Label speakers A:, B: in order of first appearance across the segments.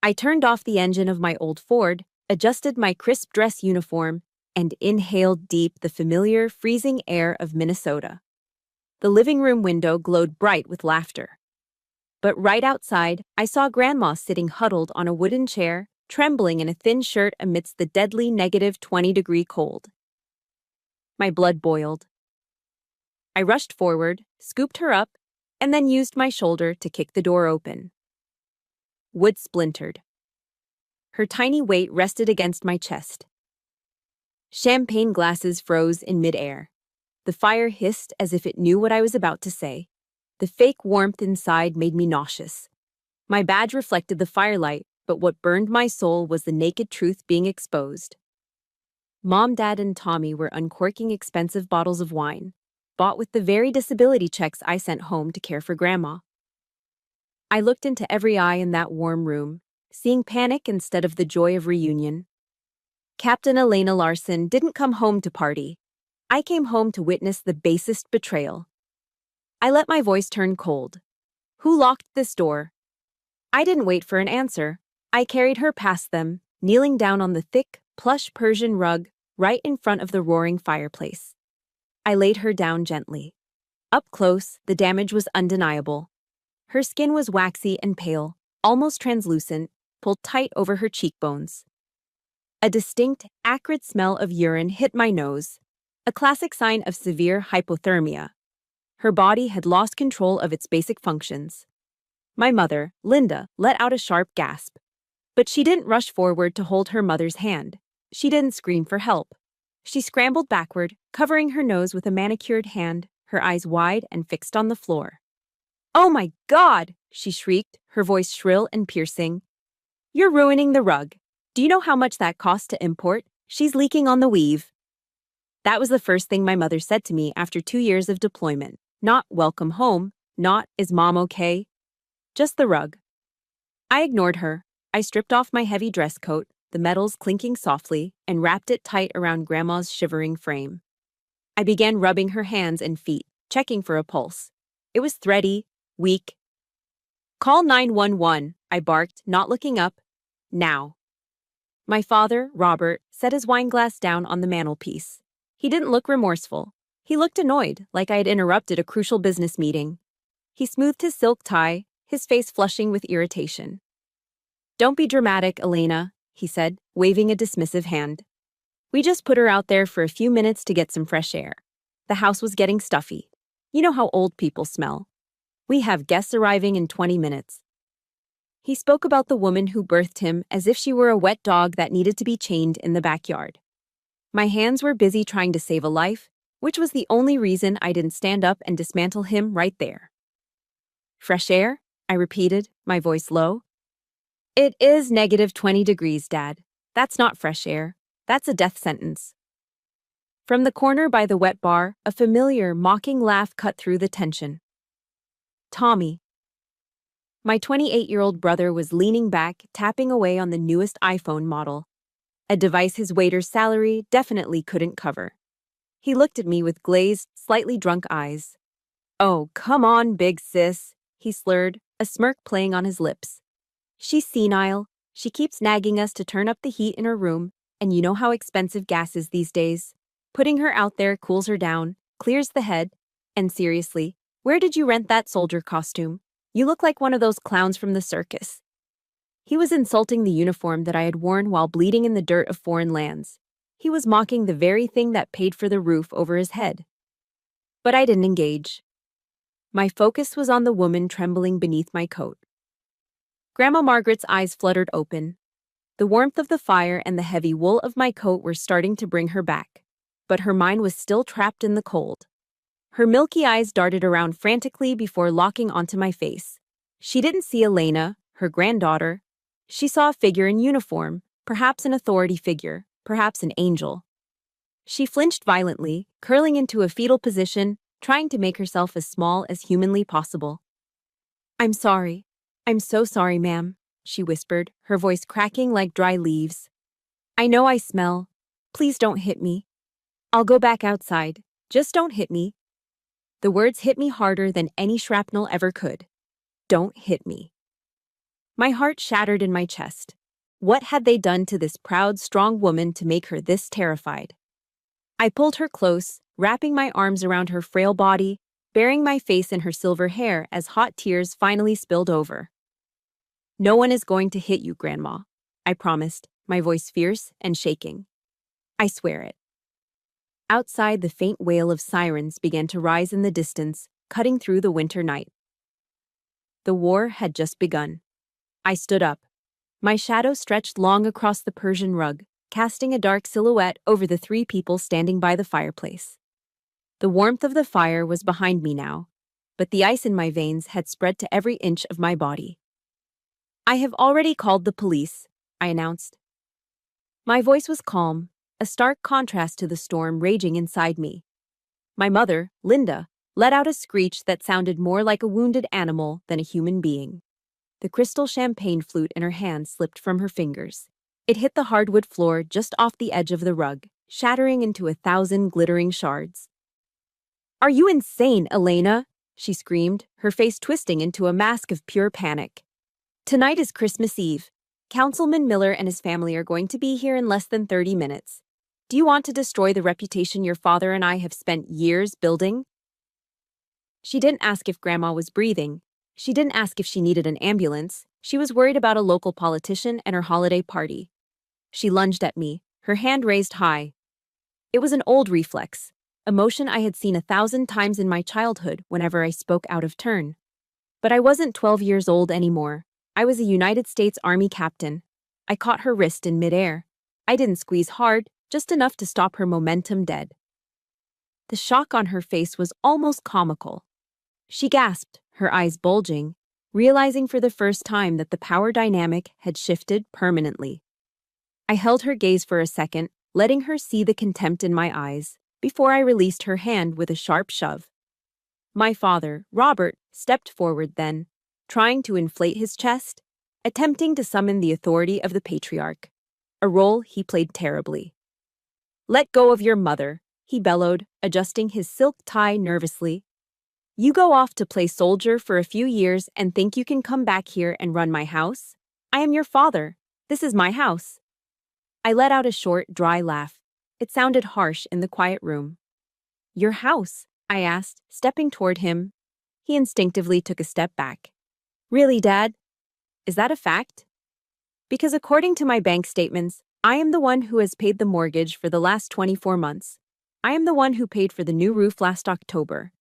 A: I turned off the engine of my old Ford, adjusted my crisp dress uniform, and inhaled deep the familiar, freezing air of Minnesota. The living room window glowed bright with laughter. But right outside, I saw Grandma sitting huddled on a wooden chair, trembling in a thin shirt amidst the deadly -20-degree cold. My blood boiled. I rushed forward, scooped her up, and then used my shoulder to kick the door open. Wood splintered. Her tiny weight rested against my chest. Champagne glasses froze in midair. The fire hissed as if it knew what I was about to say. The fake warmth inside made me nauseous. My badge reflected the firelight, but what burned my soul was the naked truth being exposed. Mom, Dad, and Tommy were uncorking expensive bottles of wine, bought with the very disability checks I sent home to care for Grandma. I looked into every eye in that warm room, seeing panic instead of the joy of reunion. Captain Elena Larson didn't come home to party. I came home to witness the basest betrayal. I let my voice turn cold. Who locked this door? I didn't wait for an answer. I carried her past them, kneeling down on the thick, plush Persian rug right in front of the roaring fireplace. I laid her down gently. Up close, the damage was undeniable. Her skin was waxy and pale, almost translucent, pulled tight over her cheekbones. A distinct, acrid smell of urine hit my nose, a classic sign of severe hypothermia. Her body had lost control of its basic functions. My mother, Linda, let out a sharp gasp. But she didn't rush forward to hold her mother's hand. She didn't scream for help. She scrambled backward, covering her nose with a manicured hand, her eyes wide and fixed on the floor. "Oh my God!" she shrieked, her voice shrill and piercing. "You're ruining the rug. Do you know how much that costs to import? She's leaking on the weave." That was the first thing my mother said to me after 2 years of deployment. Not "welcome home," not "is Mom okay?" Just the rug. I ignored her. I stripped off my heavy dress coat, the metals clinking softly, and wrapped it tight around Grandma's shivering frame. I began rubbing her hands and feet, checking for a pulse. It was thready, weak. "Call 911, I barked, not looking up. "Now." My father, Robert, set his wineglass down on the mantelpiece. He didn't look remorseful. He looked annoyed, like I had interrupted a crucial business meeting. He smoothed his silk tie, his face flushing with irritation. "Don't be dramatic, Elena," he said, waving a dismissive hand. "We just put her out there for a few minutes to get some fresh air. The house was getting stuffy. You know how old people smell. We have guests arriving in 20 minutes. He spoke about the woman who birthed him as if she were a wet dog that needed to be chained in the backyard. My hands were busy trying to save a life, which was the only reason I didn't stand up and dismantle him right there. "Fresh air?" I repeated, my voice low. "It is -20 degrees, Dad. That's not fresh air. That's a death sentence." From the corner by the wet bar, a familiar, mocking laugh cut through the tension. Tommy. My 28-year-old brother was leaning back, tapping away on the newest iPhone model, a device his waiter's salary definitely couldn't cover. He looked at me with glazed, slightly drunk eyes. "Oh, come on, big sis," he slurred, a smirk playing on his lips. "She's senile. She keeps nagging us to turn up the heat in her room, and you know how expensive gas is these days. Putting her out there cools her down, clears the head, and seriously, where did you rent that soldier costume? You look like one of those clowns from the circus." He was insulting the uniform that I had worn while bleeding in the dirt of foreign lands. He was mocking the very thing that paid for the roof over his head. But I didn't engage. My focus was on the woman trembling beneath my coat. Grandma Margaret's eyes fluttered open. The warmth of the fire and the heavy wool of my coat were starting to bring her back, but her mind was still trapped in the cold. Her milky eyes darted around frantically before locking onto my face. She didn't see Elena, her granddaughter. She saw a figure in uniform, perhaps an authority figure, perhaps an angel. She flinched violently, curling into a fetal position, trying to make herself as small as humanly possible. "I'm sorry. I'm so sorry, ma'am," she whispered, her voice cracking like dry leaves. "I know I smell. Please don't hit me. I'll go back outside. Just don't hit me." The words hit me harder than any shrapnel ever could. Don't hit me. My heart shattered in my chest. What had they done to this proud, strong woman to make her this terrified? I pulled her close, wrapping my arms around her frail body, burying my face in her silver hair as hot tears finally spilled over. "No one is going to hit you, Grandma," I promised, my voice fierce and shaking. "I swear it." Outside, the faint wail of sirens began to rise in the distance, cutting through the winter night. The war had just begun. I stood up. My shadow stretched long across the Persian rug, casting a dark silhouette over the three people standing by the fireplace. The warmth of the fire was behind me now, but the ice in my veins had spread to every inch of my body. "I have already called the police," I announced. My voice was calm, a stark contrast to the storm raging inside me. My mother, Linda, let out a screech that sounded more like a wounded animal than a human being. The crystal champagne flute in her hand slipped from her fingers. It hit the hardwood floor just off the edge of the rug, shattering into 1,000 glittering shards. "Are you insane, Elena?" she screamed, her face twisting into a mask of pure panic. "Tonight is Christmas Eve. Councilman Miller and his family are going to be here in less than 30 minutes. Do you want to destroy the reputation your father and I have spent years building?" She didn't ask if Grandma was breathing. She didn't ask if she needed an ambulance. She was worried about a local politician and her holiday party. She lunged at me, her hand raised high. It was an old reflex, a motion I had seen 1,000 times in my childhood whenever I spoke out of turn. But I wasn't 12 years old anymore. I was a United States Army captain. I caught her wrist in midair. I didn't squeeze hard, just enough to stop her momentum dead. The shock on her face was almost comical. She gasped, her eyes bulging, realizing for the first time that the power dynamic had shifted permanently. I held her gaze for a second, letting her see the contempt in my eyes, before I released her hand with a sharp shove. My father, Robert, stepped forward then, trying to inflate his chest, attempting to summon the authority of the patriarch, a role he played terribly. "Let go of your mother," he bellowed, adjusting his silk tie nervously. "You go off to play soldier for a few years and think you can come back here and run my house? I am your father. This is my house." I let out a short, dry laugh. It sounded harsh in the quiet room. "Your house?" I asked, stepping toward him. He instinctively took a step back. "Really, Dad? Is that a fact?" "Because according to my bank statements, I am the one who has paid the mortgage for the last 24 months. I am the one who paid for the new roof last October.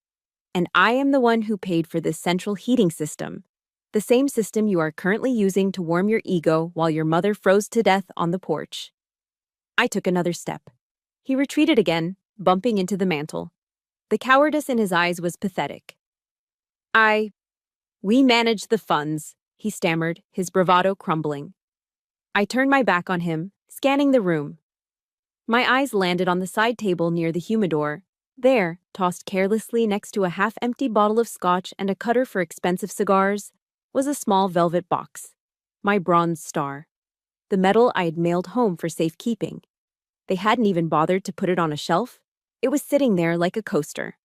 A: And I am the one who paid for this central heating system, the same system you are currently using to warm your ego while your mother froze to death on the porch." I took another step. He retreated again, bumping into the mantel. The cowardice in his eyes was pathetic. "We manage the funds," he stammered, his bravado crumbling. I turned my back on him, scanning the room. My eyes landed on the side table near the humidor. There, tossed carelessly next to a half-empty bottle of scotch and a cutter for expensive cigars, was a small velvet box. My bronze star. The medal I had mailed home for safekeeping. They hadn't even bothered to put it on a shelf. It was sitting there like a coaster.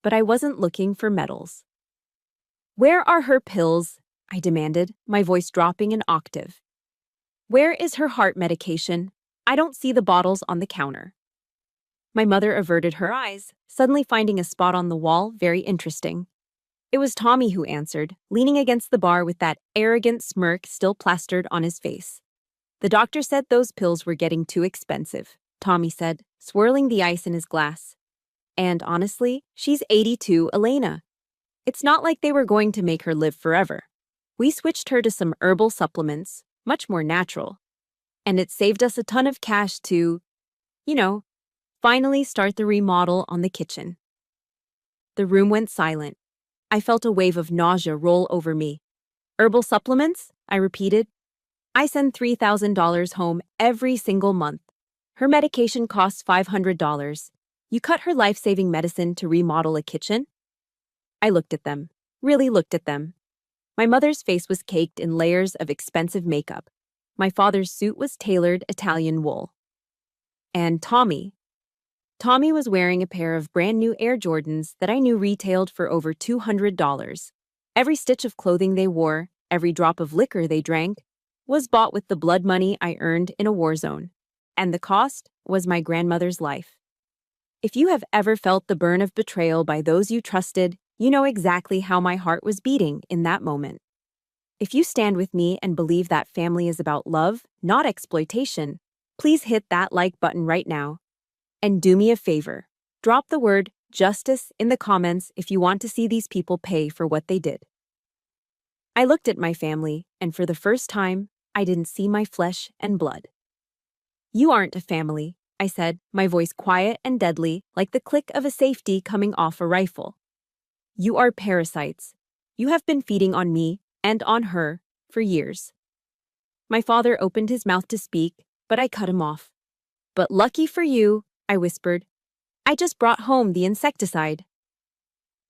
A: But I wasn't looking for medals. "Where are her pills?" I demanded, my voice dropping an octave. "Where is her heart medication? I don't see the bottles on the counter." My mother averted her eyes, suddenly finding a spot on the wall very interesting. It was Tommy who answered, leaning against the bar with that arrogant smirk still plastered on his face. "The doctor said those pills were getting too expensive," Tommy said, swirling the ice in his glass. "And honestly, she's 82, Elena. It's not like they were going to make her live forever. We switched her to some herbal supplements, much more natural. And it saved us a ton of cash to, finally start the remodel on the kitchen." The room went silent. I felt a wave of nausea roll over me. "Herbal supplements?" I repeated. "I send $3,000 home every single month. Her medication costs $500. You cut her life-saving medicine to remodel a kitchen?" I looked at them, really looked at them. My mother's face was caked in layers of expensive makeup. My father's suit was tailored Italian wool. And Tommy was wearing a pair of brand new Air Jordans that I knew retailed for over $200. Every stitch of clothing they wore, every drop of liquor they drank, was bought with the blood money I earned in a war zone. And the cost was my grandmother's life. If you have ever felt the burn of betrayal by those you trusted, you know exactly how my heart was beating in that moment. If you stand with me and believe that family is about love, not exploitation, please hit that like button right now. And do me a favor. Drop the word justice in the comments if you want to see these people pay for what they did. I looked at my family, and for the first time, I didn't see my flesh and blood. You aren't a family, I said, my voice quiet and deadly, like the click of a safety coming off a rifle. You are parasites. You have been feeding on me and on her for years. My father opened his mouth to speak, but I cut him off. But lucky for you, I whispered, I just brought home the insecticide.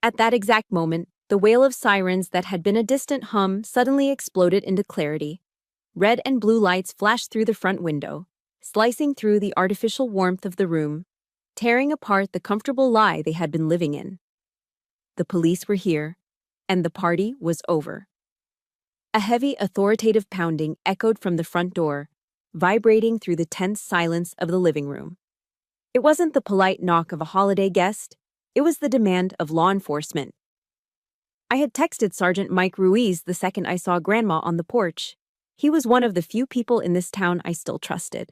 A: At that exact moment, the wail of sirens that had been a distant hum suddenly exploded into clarity. Red and blue lights flashed through the front window, slicing through the artificial warmth of the room, tearing apart the comfortable lie they had been living in. The police were here, and the party was over. A heavy, authoritative pounding echoed from the front door, vibrating through the tense silence of the living room. It wasn't the polite knock of a holiday guest, it was the demand of law enforcement. I had texted Sergeant Mike Ruiz the second I saw Grandma on the porch. He was one of the few people in this town I still trusted.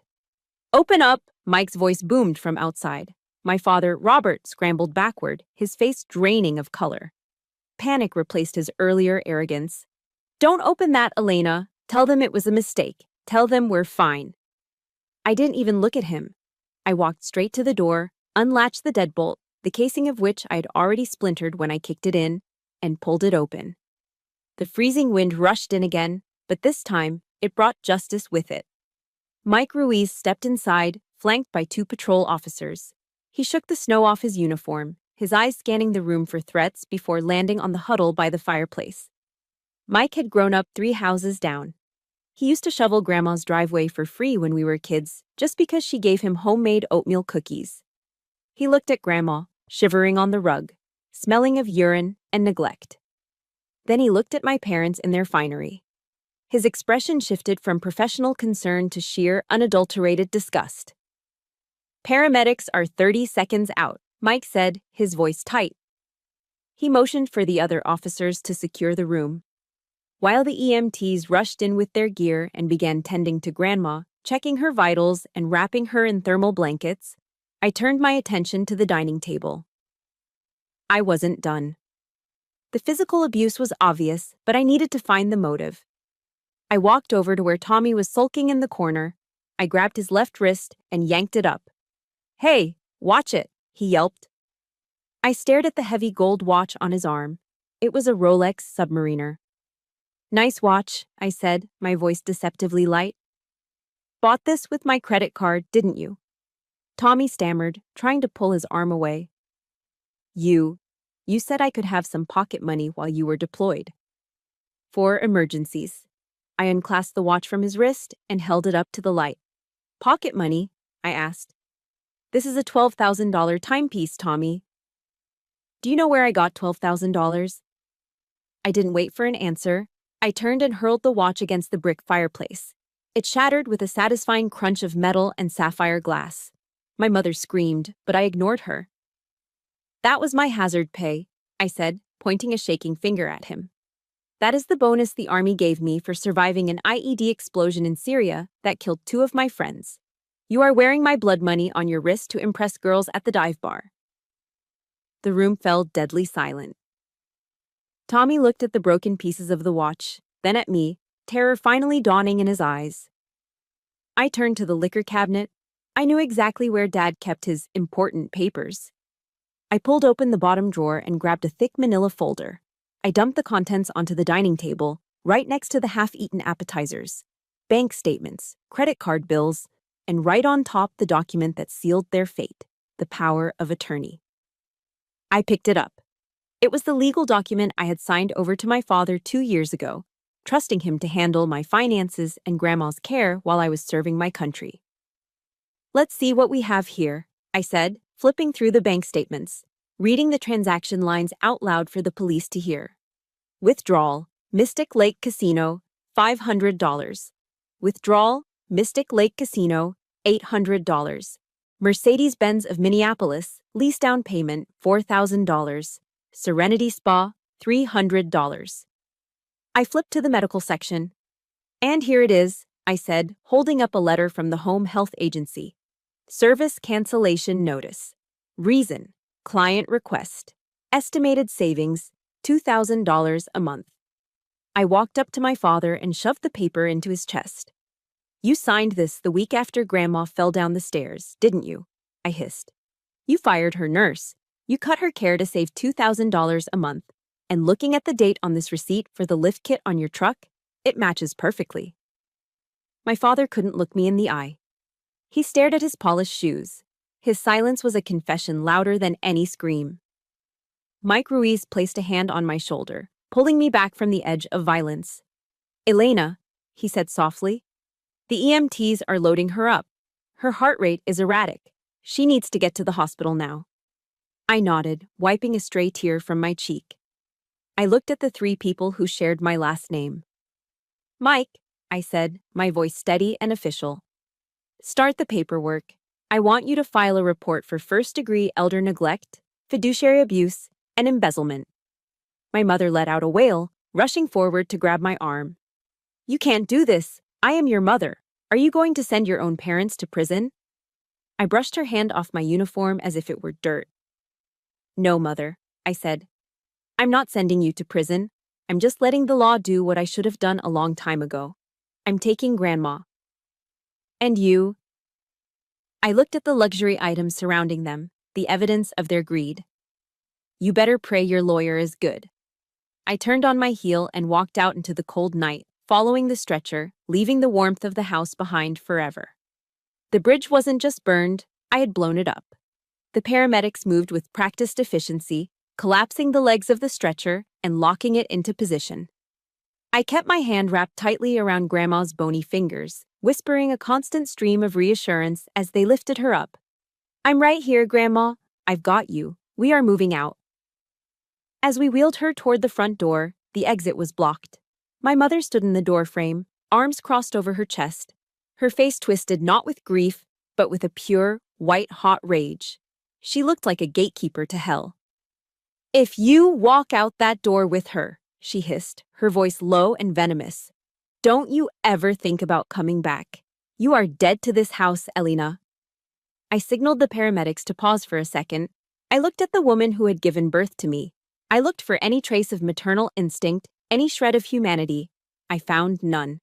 A: Open up! Mike's voice boomed from outside. My father, Robert, scrambled backward, his face draining of color. Panic replaced his earlier arrogance. Don't open that, Elena. Tell them it was a mistake. Tell them we're fine. I didn't even look at him. I walked straight to the door, unlatched the deadbolt, the casing of which I had already splintered when I kicked it in, and pulled it open. The freezing wind rushed in again, but this time it brought justice with it. Mike Ruiz stepped inside, flanked by 2 patrol officers. He shook the snow off his uniform, his eyes scanning the room for threats before landing on the huddle by the fireplace. Mike had grown up 3 houses down. He used to shovel Grandma's driveway for free when we were kids, just because she gave him homemade oatmeal cookies. He looked at Grandma, shivering on the rug, smelling of urine and neglect. Then he looked at my parents in their finery. His expression shifted from professional concern to sheer, unadulterated disgust. Paramedics are 30 seconds out, Mike said, his voice tight. He motioned for the other officers to secure the room. While the EMTs rushed in with their gear and began tending to Grandma, checking her vitals and wrapping her in thermal blankets, I turned my attention to the dining table. I wasn't done. The physical abuse was obvious, but I needed to find the motive. I walked over to where Tommy was sulking in the corner. I grabbed his left wrist and yanked it up. Hey, watch it, he yelped. I stared at the heavy gold watch on his arm. It was a Rolex Submariner. Nice watch, I said, my voice deceptively light. Bought this with my credit card, didn't you? Tommy stammered, trying to pull his arm away. You said I could have some pocket money while you were deployed. For emergencies. I unclasped the watch from his wrist and held it up to the light. Pocket money? I asked. This is a $12,000 timepiece, Tommy. Do you know where I got $12,000? I didn't wait for an answer. I turned and hurled the watch against the brick fireplace. It shattered with a satisfying crunch of metal and sapphire glass. My mother screamed, but I ignored her. That was my hazard pay, I said, pointing a shaking finger at him. That is the bonus the army gave me for surviving an IED explosion in Syria that killed 2 of my friends. You are wearing my blood money on your wrist to impress girls at the dive bar. The room fell deadly silent. Tommy looked at the broken pieces of the watch, then at me, terror finally dawning in his eyes. I turned to the liquor cabinet. I knew exactly where Dad kept his important papers. I pulled open the bottom drawer and grabbed a thick manila folder. I dumped the contents onto the dining table, right next to the half-eaten appetizers, bank statements, credit card bills, and right on top the document that sealed their fate, the power of attorney. I picked it up. It was the legal document I had signed over to my father 2 years ago, trusting him to handle my finances and Grandma's care while I was serving my country. Let's see what we have here, I said, flipping through the bank statements, reading the transaction lines out loud for the police to hear. Withdrawal, Mystic Lake Casino, $500. Withdrawal, Mystic Lake Casino, $800. Mercedes-Benz of Minneapolis, lease down payment, $4,000. Serenity Spa, $300. I flipped to the medical section. And here it is, I said, holding up a letter from the Home Health Agency. Service cancellation notice. Reason, client request. Estimated savings, $2,000 a month. I walked up to my father and shoved the paper into his chest. You signed this the week after Grandma fell down the stairs, didn't you? I hissed. You fired her nurse. You cut her care to save $2,000 a month. And looking at the date on this receipt for the lift kit on your truck, it matches perfectly. My father couldn't look me in the eye. He stared at his polished shoes. His silence was a confession louder than any scream. Mike Ruiz placed a hand on my shoulder, pulling me back from the edge of violence. Elena, he said softly, the EMTs are loading her up. Her heart rate is erratic. She needs to get to the hospital now. I nodded, wiping a stray tear from my cheek. I looked at the three people who shared my last name. Mike, I said, my voice steady and official. Start the paperwork. I want you to file a report for first-degree elder neglect, fiduciary abuse, and embezzlement. My mother let out a wail, rushing forward to grab my arm. You can't do this. I am your mother. Are you going to send your own parents to prison? I brushed her hand off my uniform as if it were dirt. No, Mother, I said. I'm not sending you to prison. I'm just letting the law do what I should have done a long time ago. I'm taking Grandma. And you? I looked at the luxury items surrounding them, the evidence of their greed. You better pray your lawyer is good. I turned on my heel and walked out into the cold night, following the stretcher, leaving the warmth of the house behind forever. The bridge wasn't just burned, I had blown it up. The paramedics moved with practiced efficiency, collapsing the legs of the stretcher and locking it into position. I kept my hand wrapped tightly around Grandma's bony fingers, whispering a constant stream of reassurance as they lifted her up. I'm right here, Grandma. I've got you. We are moving out. As we wheeled her toward the front door, the exit was blocked. My mother stood in the doorframe, arms crossed over her chest, her face twisted not with grief, but with a pure, white-hot rage. She looked like a gatekeeper to hell. If you walk out that door with her, she hissed, her voice low and venomous, don't you ever think about coming back. You are dead to this house, Elena. I signaled the paramedics to pause for a second. I looked at the woman who had given birth to me. I looked for any trace of maternal instinct, any shred of humanity. I found none.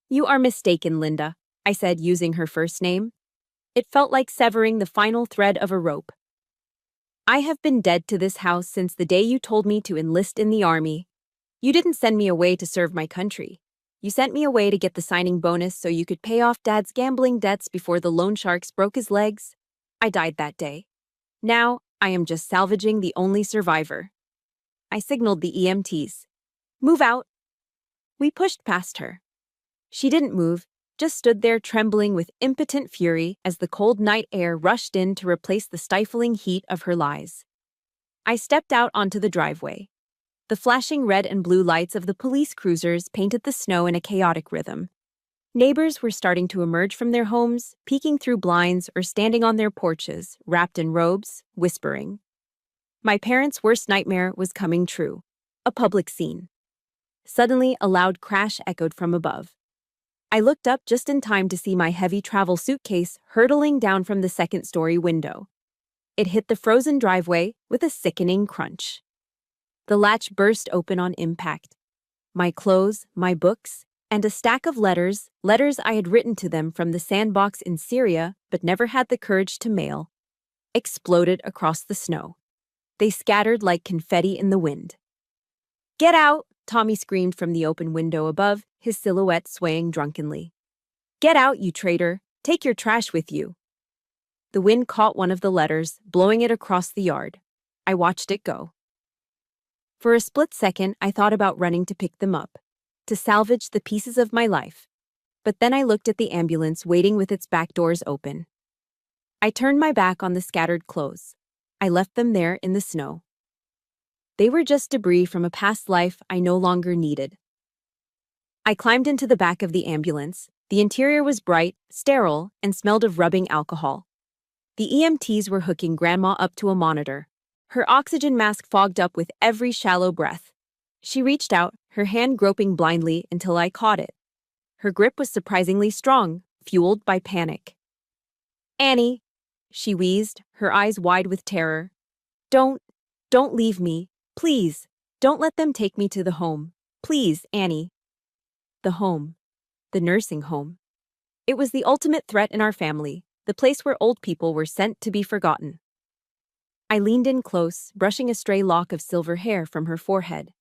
A: You are mistaken, Linda, I said, using her first name. It felt like severing the final thread of a rope. I have been dead to this house since the day you told me to enlist in the army. You didn't send me away to serve my country. You sent me away to get the signing bonus so you could pay off Dad's gambling debts before the loan sharks broke his legs. I died that day. Now, I am just salvaging the only survivor. I signaled the EMTs. Move out. We pushed past her. She didn't move, just stood there trembling with impotent fury as the cold night air rushed in to replace the stifling heat of her lies. I stepped out onto the driveway. The flashing red and blue lights of the police cruisers painted the snow in a chaotic rhythm. Neighbors were starting to emerge from their homes, peeking through blinds or standing on their porches, wrapped in robes, whispering. My parents' worst nightmare was coming true. A public scene. Suddenly, a loud crash echoed from above. I looked up just in time to see my heavy travel suitcase hurtling down from the second-story window. It hit the frozen driveway with a sickening crunch. The latch burst open on impact. My clothes, my books, and a stack of letters I had written to them from the sandbox in Syria but never had the courage to mail, exploded across the snow. They scattered like confetti in the wind. Get out! Tommy screamed from the open window above, his silhouette swaying drunkenly. Get out, you traitor! Take your trash with you! The wind caught one of the letters, blowing it across the yard. I watched it go. For a split second, I thought about running to pick them up, to salvage the pieces of my life. But then I looked at the ambulance waiting with its back doors open. I turned my back on the scattered clothes. I left them there in the snow. They were just debris from a past life I no longer needed. I climbed into the back of the ambulance. The interior was bright, sterile, and smelled of rubbing alcohol. The EMTs were hooking Grandma up to a monitor. Her oxygen mask fogged up with every shallow breath. She reached out, her hand groping blindly until I caught it. Her grip was surprisingly strong, fueled by panic. "Annie," she wheezed, her eyes wide with terror. Don't leave me. Please, don't let them take me to the home. Please, Annie." The home. The nursing home. It was the ultimate threat in our family, the place where old people were sent to be forgotten. I leaned in close, brushing a stray lock of silver hair from her forehead.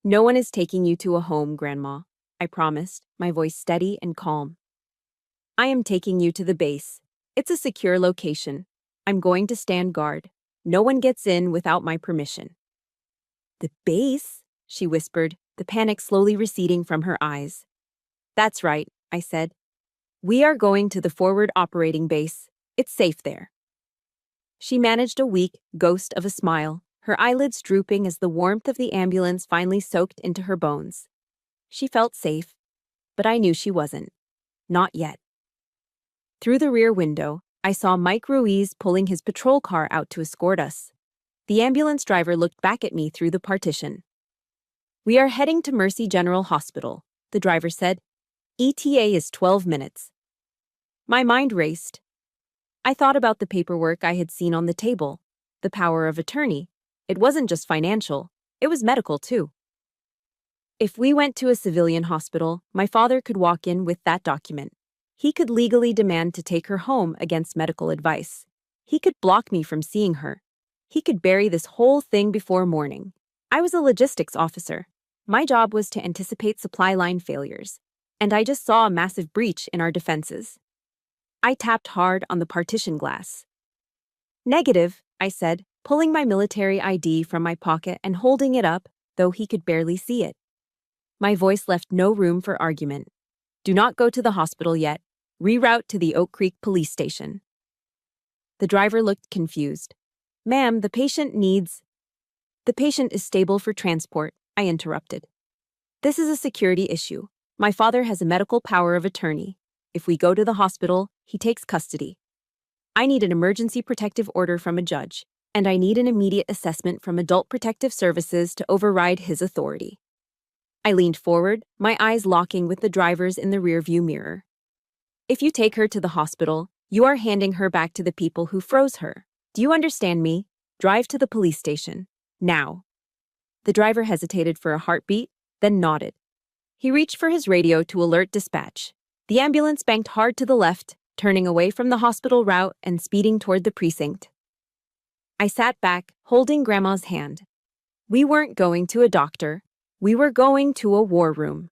A: "No one is taking you to a home, Grandma," I promised, my voice steady and calm. "I am taking you to the base. It's a secure location. I'm going to stand guard. No one gets in without my permission." "The base?" she whispered, the panic slowly receding from her eyes. "That's right," I said. "We are going to the forward operating base. It's safe there." She managed a weak ghost of a smile, her eyelids drooping as the warmth of the ambulance finally soaked into her bones. She felt safe, but I knew she wasn't. Not yet. Through the rear window, I saw Mike Ruiz pulling his patrol car out to escort us. The ambulance driver looked back at me through the partition. "We are heading to Mercy General Hospital," the driver said. "ETA is 12 minutes. My mind raced. I thought about the paperwork I had seen on the table, the power of attorney. It wasn't just financial, it was medical too. If we went to a civilian hospital, my father could walk in with that document. He could legally demand to take her home against medical advice. He could block me from seeing her. He could bury this whole thing before morning. I was a logistics officer. My job was to anticipate supply line failures, and I just saw a massive breach in our defenses. I tapped hard on the partition glass. "Negative," I said, pulling my military ID from my pocket and holding it up, though he could barely see it. My voice left no room for argument. "Do not go to the hospital yet. Reroute to the Oak Creek police station." The driver looked confused. "Ma'am, the patient needs—" "The patient is stable for transport," I interrupted. "This is a security issue. My father has a medical power of attorney. If we go to the hospital, he takes custody. I need an emergency protective order from a judge, and I need an immediate assessment from Adult Protective Services to override his authority." I leaned forward, my eyes locking with the driver's in the rearview mirror. "If you take her to the hospital, you are handing her back to the people who froze her. Do you understand me? Drive to the police station. Now." The driver hesitated for a heartbeat, then nodded. He reached for his radio to alert dispatch. The ambulance banked hard to the left, turning away from the hospital route and speeding toward the precinct. I sat back, holding Grandma's hand. We weren't going to a doctor. We were going to a war room.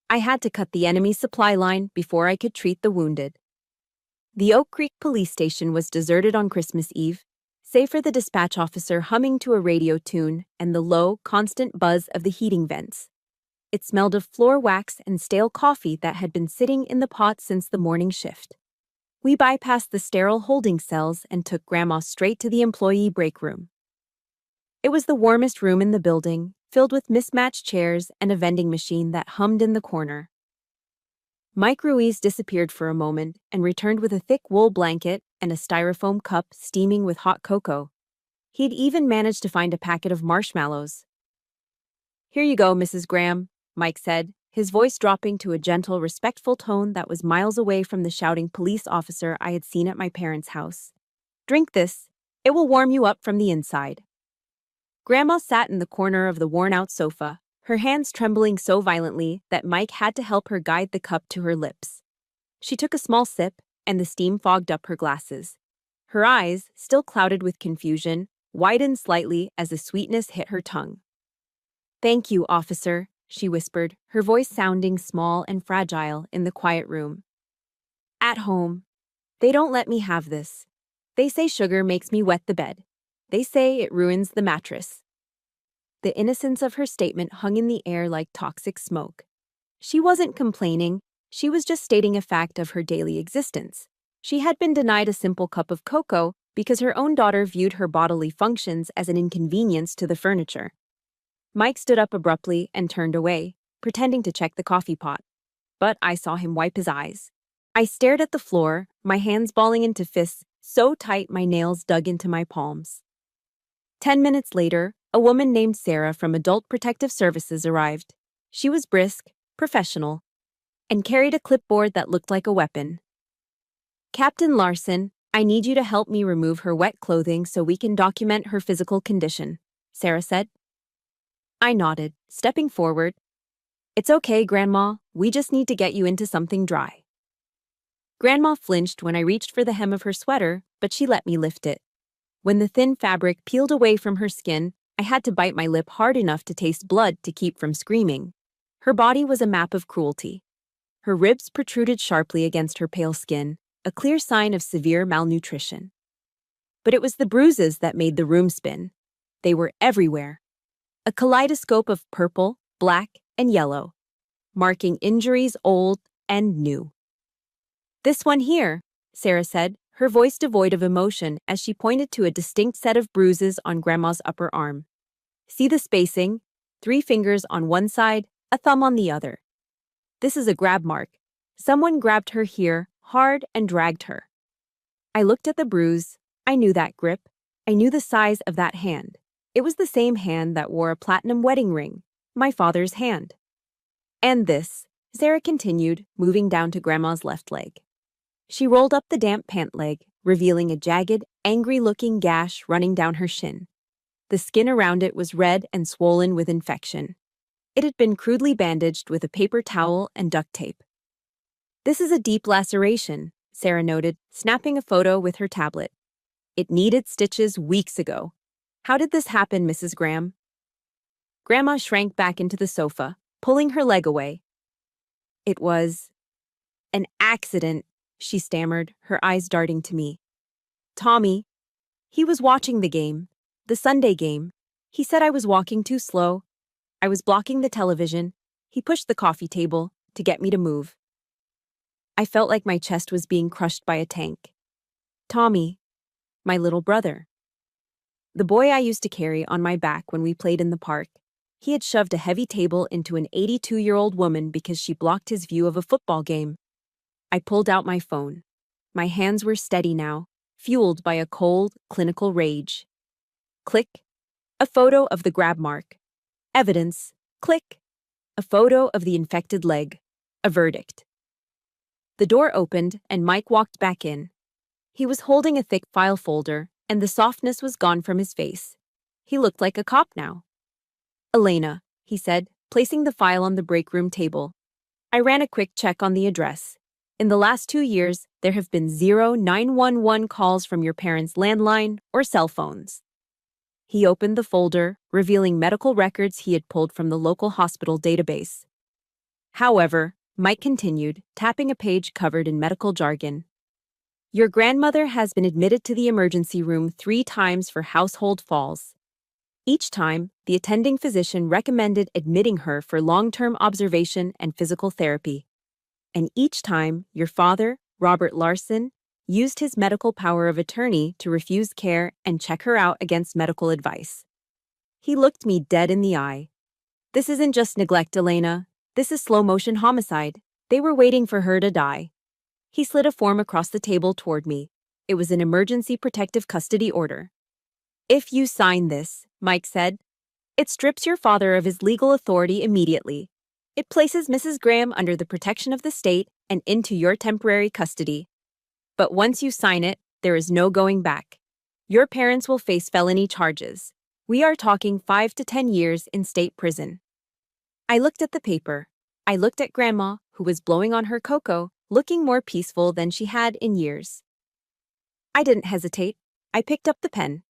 A: I had to cut the enemy supply line before I could treat the wounded. The Oak Creek police station was deserted on Christmas Eve, save for the dispatch officer humming to a radio tune and the low, constant buzz of the heating vents. It smelled of floor wax and stale coffee that had been sitting in the pot since the morning shift. We bypassed the sterile holding cells and took Grandma straight to the employee break room. It was the warmest room in the building, filled with mismatched chairs and a vending machine that hummed in the corner. Mike Ruiz disappeared for a moment and returned with a thick wool blanket and a styrofoam cup steaming with hot cocoa. He'd even managed to find a packet of marshmallows. "Here you go, Mrs. Graham," Mike said, his voice dropping to a gentle, respectful tone that was miles away from the shouting police officer I had seen at my parents' house. "Drink this. It will warm you up from the inside." Grandma sat in the corner of the worn-out sofa, her hands trembling so violently that Mike had to help her guide the cup to her lips. She took a small sip, and the steam fogged up her glasses. Her eyes, still clouded with confusion, widened slightly as the sweetness hit her tongue. "Thank you, officer," she whispered, her voice sounding small and fragile in the quiet room. "At home, they don't let me have this. They say sugar makes me wet the bed. They say it ruins the mattress." The innocence of her statement hung in the air like toxic smoke. She wasn't complaining, she was just stating a fact of her daily existence. She had been denied a simple cup of cocoa because her own daughter viewed her bodily functions as an inconvenience to the furniture. Mike stood up abruptly and turned away, pretending to check the coffee pot. But I saw him wipe his eyes. I stared at the floor, my hands balling into fists so tight my nails dug into my palms. 10 minutes later, a woman named Sarah from Adult Protective Services arrived. She was brisk, professional, and carried a clipboard that looked like a weapon. "Captain Larson, I need you to help me remove her wet clothing so we can document her physical condition," Sarah said. I nodded, stepping forward. "It's okay, Grandma. We just need to get you into something dry." Grandma flinched when I reached for the hem of her sweater, but she let me lift it. When the thin fabric peeled away from her skin, I had to bite my lip hard enough to taste blood to keep from screaming. Her body was a map of cruelty. Her ribs protruded sharply against her pale skin, a clear sign of severe malnutrition. But it was the bruises that made the room spin. They were everywhere. A kaleidoscope of purple, black, and yellow, marking injuries old and new. "This one here," Sarah said, her voice devoid of emotion as she pointed to a distinct set of bruises on Grandma's upper arm. "See the spacing? 3 fingers on one side, a thumb on the other. This is a grab mark. Someone grabbed her here, hard, and dragged her." I looked at the bruise. I knew that grip. I knew the size of that hand. It was the same hand that wore a platinum wedding ring, my father's hand. "And this," Sarah continued, moving down to Grandma's left leg. She rolled up the damp pant leg, revealing a jagged, angry-looking gash running down her shin. The skin around it was red and swollen with infection. It had been crudely bandaged with a paper towel and duct tape. "This is a deep laceration," Sarah noted, snapping a photo with her tablet. "It needed stitches weeks ago. How did this happen, Mrs. Graham?" Grandma shrank back into the sofa, pulling her leg away. "It was an accident," she stammered, her eyes darting to me. "Tommy, he was watching the game, the Sunday game. He said I was walking too slow. I was blocking the television. He pushed the coffee table to get me to move." I felt like my chest was being crushed by a tank. Tommy, my little brother. The boy I used to carry on my back when we played in the park. He had shoved a heavy table into an 82-year-old woman because she blocked his view of a football game. I pulled out my phone. My hands were steady now, fueled by a cold, clinical rage. Click. A photo of the grab mark. Evidence. Click. A photo of the infected leg. A verdict. The door opened and Mike walked back in. He was holding a thick file folder, and the softness was gone from his face. He looked like a cop now. "Elena," he said, placing the file on the break room table. "I ran a quick check on the address. In the last 2 years, there have been 0 911 calls from your parents' landline or cell phones." He opened the folder, revealing medical records he had pulled from the local hospital database. "However," Mike continued, tapping a page covered in medical jargon, "your grandmother has been admitted to the emergency room 3 times for household falls. Each time, the attending physician recommended admitting her for long-term observation and physical therapy. And each time, your father, Robert Larson, used his medical power of attorney to refuse care and check her out against medical advice." He looked me dead in the eye. "This isn't just neglect, Elena. This is slow-motion homicide. They were waiting for her to die." He slid a form across the table toward me. It was an emergency protective custody order. "If you sign this," Mike said, "it strips your father of his legal authority immediately. It places Mrs. Graham under the protection of the state and into your temporary custody. But once you sign it, there is no going back. Your parents will face felony charges. We are talking 5 to 10 years in state prison." I looked at the paper. I looked at Grandma, who was blowing on her cocoa, looking more peaceful than she had in years. I didn't hesitate. I picked up the pen.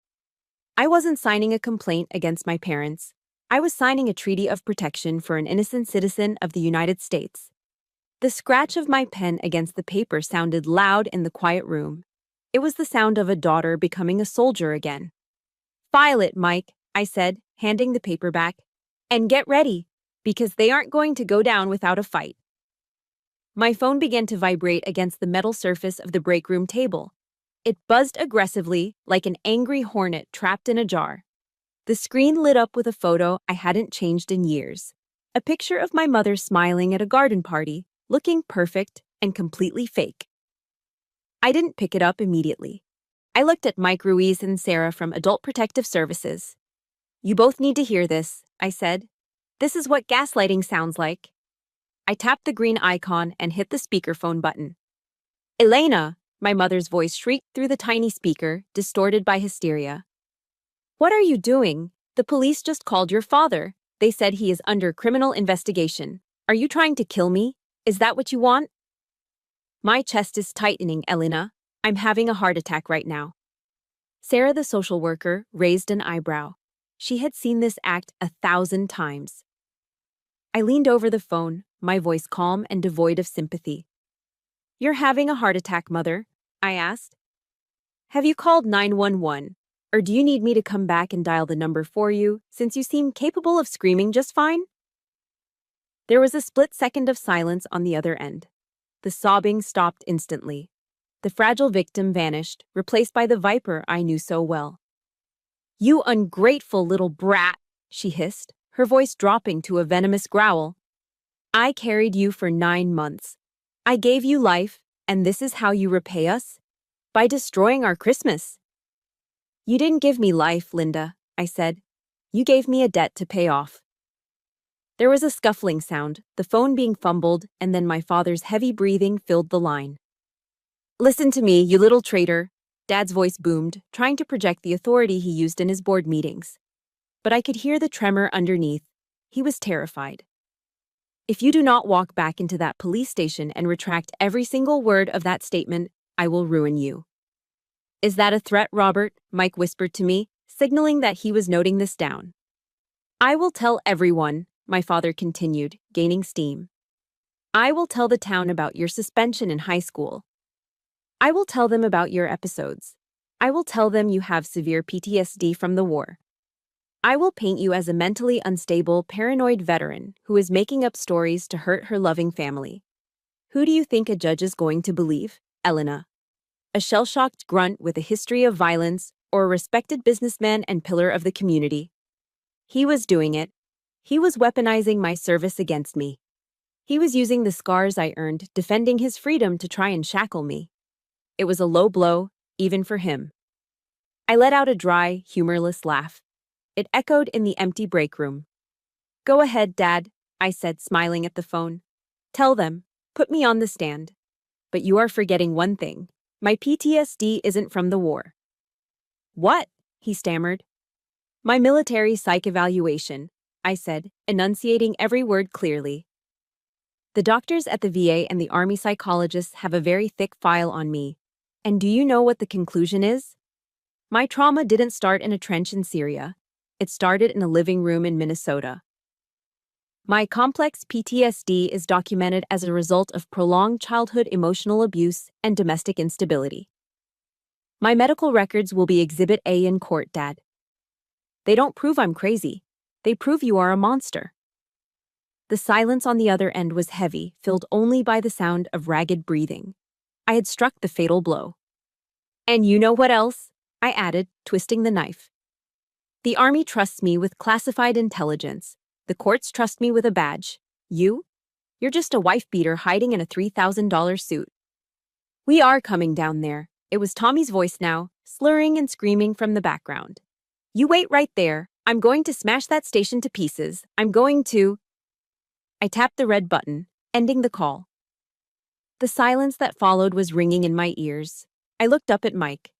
A: I wasn't signing a complaint against my parents. I was signing a treaty of protection for an innocent citizen of the United States. The scratch of my pen against the paper sounded loud in the quiet room. It was the sound of a daughter becoming a soldier again. "File it, Mike," I said, handing the paper back. "And get ready, because they aren't going to go down without a fight." My phone began to vibrate against the metal surface of the break room table. It buzzed aggressively, like an angry hornet trapped in a jar. The screen lit up with a photo I hadn't changed in years. A picture of my mother smiling at a garden party, looking perfect and completely fake. I didn't pick it up immediately. I looked at Mike Ruiz and Sarah from Adult Protective Services. "You both need to hear this," I said. "This is what gaslighting sounds like." I tapped the green icon and hit the speakerphone button. "Elena!" My mother's voice shrieked through the tiny speaker, distorted by hysteria. "What are you doing? The police just called your father. They said he is under criminal investigation. Are you trying to kill me? Is that what you want?" "My chest is tightening, Elena. I'm having a heart attack right now." Sarah, the social worker, raised an eyebrow. She had seen this act 1,000 times. I leaned over the phone, my voice calm and devoid of sympathy. "You're having a heart attack, Mother?" I asked. "Have you called 911? Or do you need me to come back and dial the number for you, since you seem capable of screaming just fine?" There was a split second of silence on the other end. The sobbing stopped instantly. The fragile victim vanished, replaced by the viper I knew so well. "You ungrateful little brat," she hissed, her voice dropping to a venomous growl. "I carried you for 9 months. I gave you life, and this is how you repay us? By destroying our Christmas." "You didn't give me life, Linda," I said. "You gave me a debt to pay off." There was a scuffling sound, the phone being fumbled, and then my father's heavy breathing filled the line. "Listen to me, you little traitor," Dad's voice boomed, trying to project the authority he used in his board meetings. But I could hear the tremor underneath. He was terrified. "If you do not walk back into that police station and retract every single word of that statement, I will ruin you." "Is that a threat, Robert?" Mike whispered to me, signaling that he was noting this down. "I will tell everyone," my father continued, gaining steam. "I will tell the town about your suspension in high school. I will tell them about your episodes. I will tell them you have severe PTSD from the war. I will paint you as a mentally unstable, paranoid veteran who is making up stories to hurt her loving family. Who do you think a judge is going to believe, Elena? A shell-shocked grunt with a history of violence, or a respected businessman and pillar of the community? He was doing it. He was weaponizing my service against me. He was using the scars I earned defending his freedom to try and shackle me. It was a low blow, even for him." I let out a dry, humorless laugh. It echoed in the empty break room. "Go ahead, Dad," I said, smiling at the phone. "Tell them. Put me on the stand. But you are forgetting one thing. My PTSD isn't from the war." "What?" he stammered. "My military psych evaluation," I said, enunciating every word clearly. "The doctors at the VA and the Army psychologists have a very thick file on me. And do you know what the conclusion is? My trauma didn't start in a trench in Syria. It started in a living room in Minnesota. My complex PTSD is documented as a result of prolonged childhood emotional abuse and domestic instability. My medical records will be Exhibit A in court, Dad. They don't prove I'm crazy. They prove you are a monster." The silence on the other end was heavy, filled only by the sound of ragged breathing. I had struck the fatal blow. "And you know what else?" I added, twisting the knife. "The Army trusts me with classified intelligence. The courts trust me with a badge. You're just a wife-beater hiding in a $3,000 suit." "We are coming down there." It was Tommy's voice now, slurring and screaming from the background. "You wait right there. I'm going to smash that station to pieces. I'm going to—" I tapped the red button, ending the call. The silence that followed was ringing in my ears. I looked up at Mike.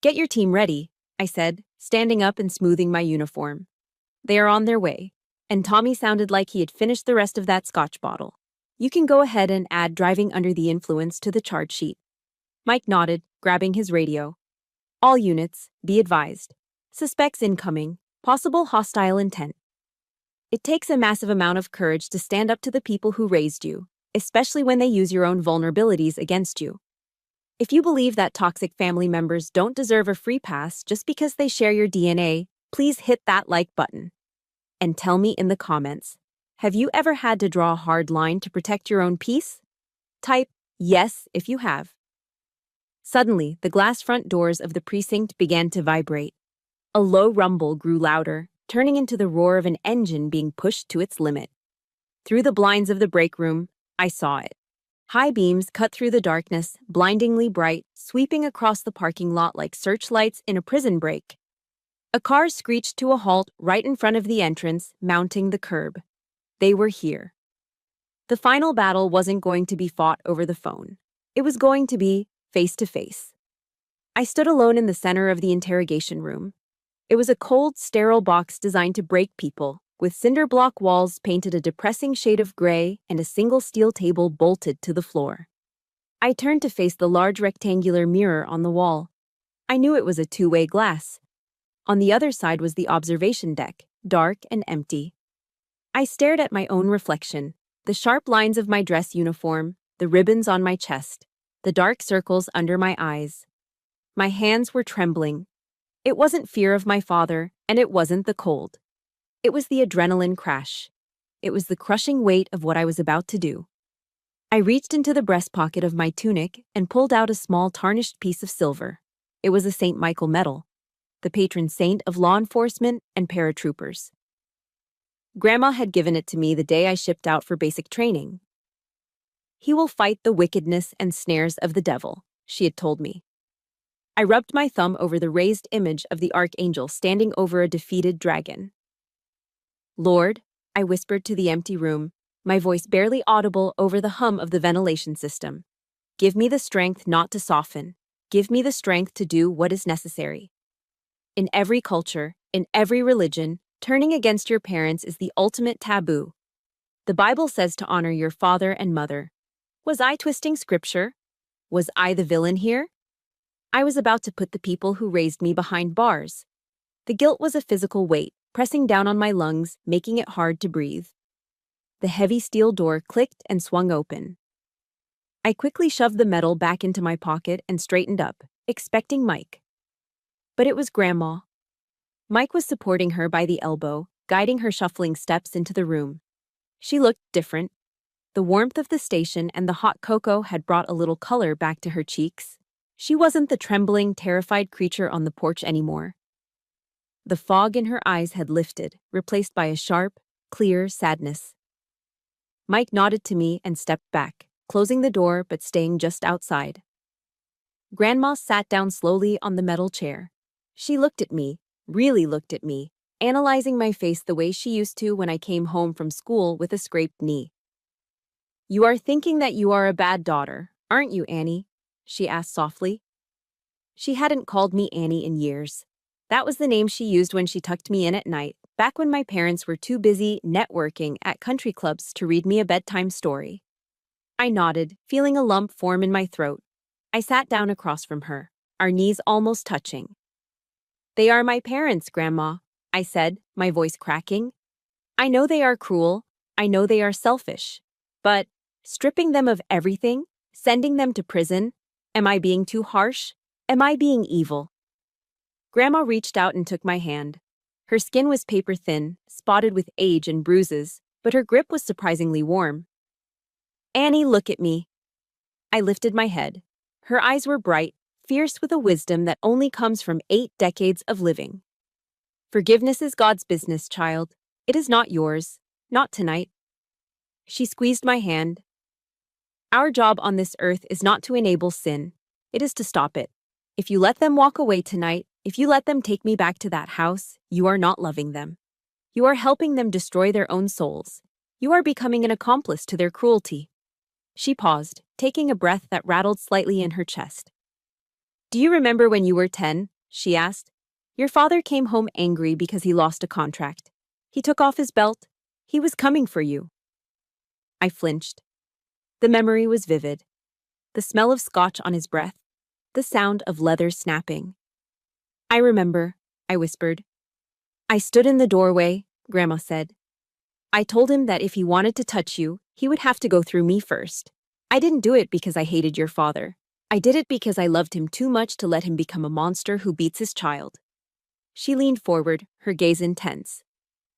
A: "Get your team ready," I said, standing up and smoothing my uniform. "They are on their way." And Tommy sounded like he had finished the rest of that scotch bottle. "You can go ahead and add driving under the influence to the charge sheet." Mike nodded, grabbing his radio. "All units, be advised. Suspects incoming. Possible hostile intent." It takes a massive amount of courage to stand up to the people who raised you, especially when they use your own vulnerabilities against you. If you believe that toxic family members don't deserve a free pass just because they share your DNA, please hit that like button. And tell me in the comments, have you ever had to draw a hard line to protect your own peace? Type yes if you have. Suddenly, the glass front doors of the precinct began to vibrate. A low rumble grew louder, turning into the roar of an engine being pushed to its limit. Through the blinds of the break room, I saw it. High beams cut through the darkness, blindingly bright, sweeping across the parking lot like searchlights in a prison break. A car screeched to a halt right in front of the entrance, mounting the curb. They were here. The final battle wasn't going to be fought over the phone. It was going to be face to face. I stood alone in the center of the interrogation room. It was a cold, sterile box designed to break people, with cinder block walls painted a depressing shade of gray and a single steel table bolted to the floor. I turned to face the large rectangular mirror on the wall. I knew it was a two-way glass. On the other side was the observation deck, dark and empty. I stared at my own reflection, the sharp lines of my dress uniform, the ribbons on my chest, the dark circles under my eyes. My hands were trembling. It wasn't fear of my father, and it wasn't the cold. It was the adrenaline crash. It was the crushing weight of what I was about to do. I reached into the breast pocket of my tunic and pulled out a small tarnished piece of silver. It was a St. Michael medal, the patron saint of law enforcement and paratroopers. Grandma had given it to me the day I shipped out for basic training. "He will fight the wickedness and snares of the devil," she had told me. I rubbed my thumb over the raised image of the archangel standing over a defeated dragon. "Lord," I whispered to the empty room, my voice barely audible over the hum of the ventilation system. "Give me the strength not to soften. Give me the strength to do what is necessary." In every culture, in every religion, turning against your parents is the ultimate taboo. The Bible says to honor your father and mother. Was I twisting scripture? Was I the villain here? I was about to put the people who raised me behind bars. The guilt was a physical weight, pressing down on my lungs, making it hard to breathe. The heavy steel door clicked and swung open. I quickly shoved the metal back into my pocket and straightened up, expecting Mike. But it was Grandma. Mike was supporting her by the elbow, guiding her shuffling steps into the room. She looked different. The warmth of the station and the hot cocoa had brought a little color back to her cheeks. She wasn't the trembling, terrified creature on the porch anymore. The fog in her eyes had lifted, replaced by a sharp, clear sadness. Mike nodded to me and stepped back, closing the door but staying just outside. Grandma sat down slowly on the metal chair. She looked at me, really looked at me, analyzing my face the way she used to when I came home from school with a scraped knee. "You are thinking that you are a bad daughter, aren't you, Annie?" she asked softly. She hadn't called me Annie in years. That was the name she used when she tucked me in at night, back when my parents were too busy networking at country clubs to read me a bedtime story. I nodded, feeling a lump form in my throat. I sat down across from her, our knees almost touching. "They are my parents, Grandma," I said, my voice cracking. "I know they are cruel. I know they are selfish. But stripping them of everything, sending them to prison, am I being too harsh? Am I being evil?" Grandma reached out and took my hand. Her skin was paper-thin, spotted with age and bruises, but her grip was surprisingly warm. "Annie, look at me." I lifted my head. Her eyes were bright, fierce with a wisdom that only comes from 8 decades of living. "Forgiveness is God's business, child. It is not yours. Not tonight." She squeezed my hand. "Our job on this earth is not to enable sin. It is to stop it. If you let them walk away tonight, if you let them take me back to that house, you are not loving them. You are helping them destroy their own souls. You are becoming an accomplice to their cruelty." She paused, taking a breath that rattled slightly in her chest. "Do you remember when you were 10? She asked. "Your father came home angry because he lost a contract. He took off his belt. He was coming for you." I flinched. The memory was vivid. The smell of scotch on his breath. The sound of leather snapping. "I remember," I whispered. "I stood in the doorway," Grandma said. "I told him that if he wanted to touch you, he would have to go through me first. I didn't do it because I hated your father. I did it because I loved him too much to let him become a monster who beats his child." She leaned forward, her gaze intense.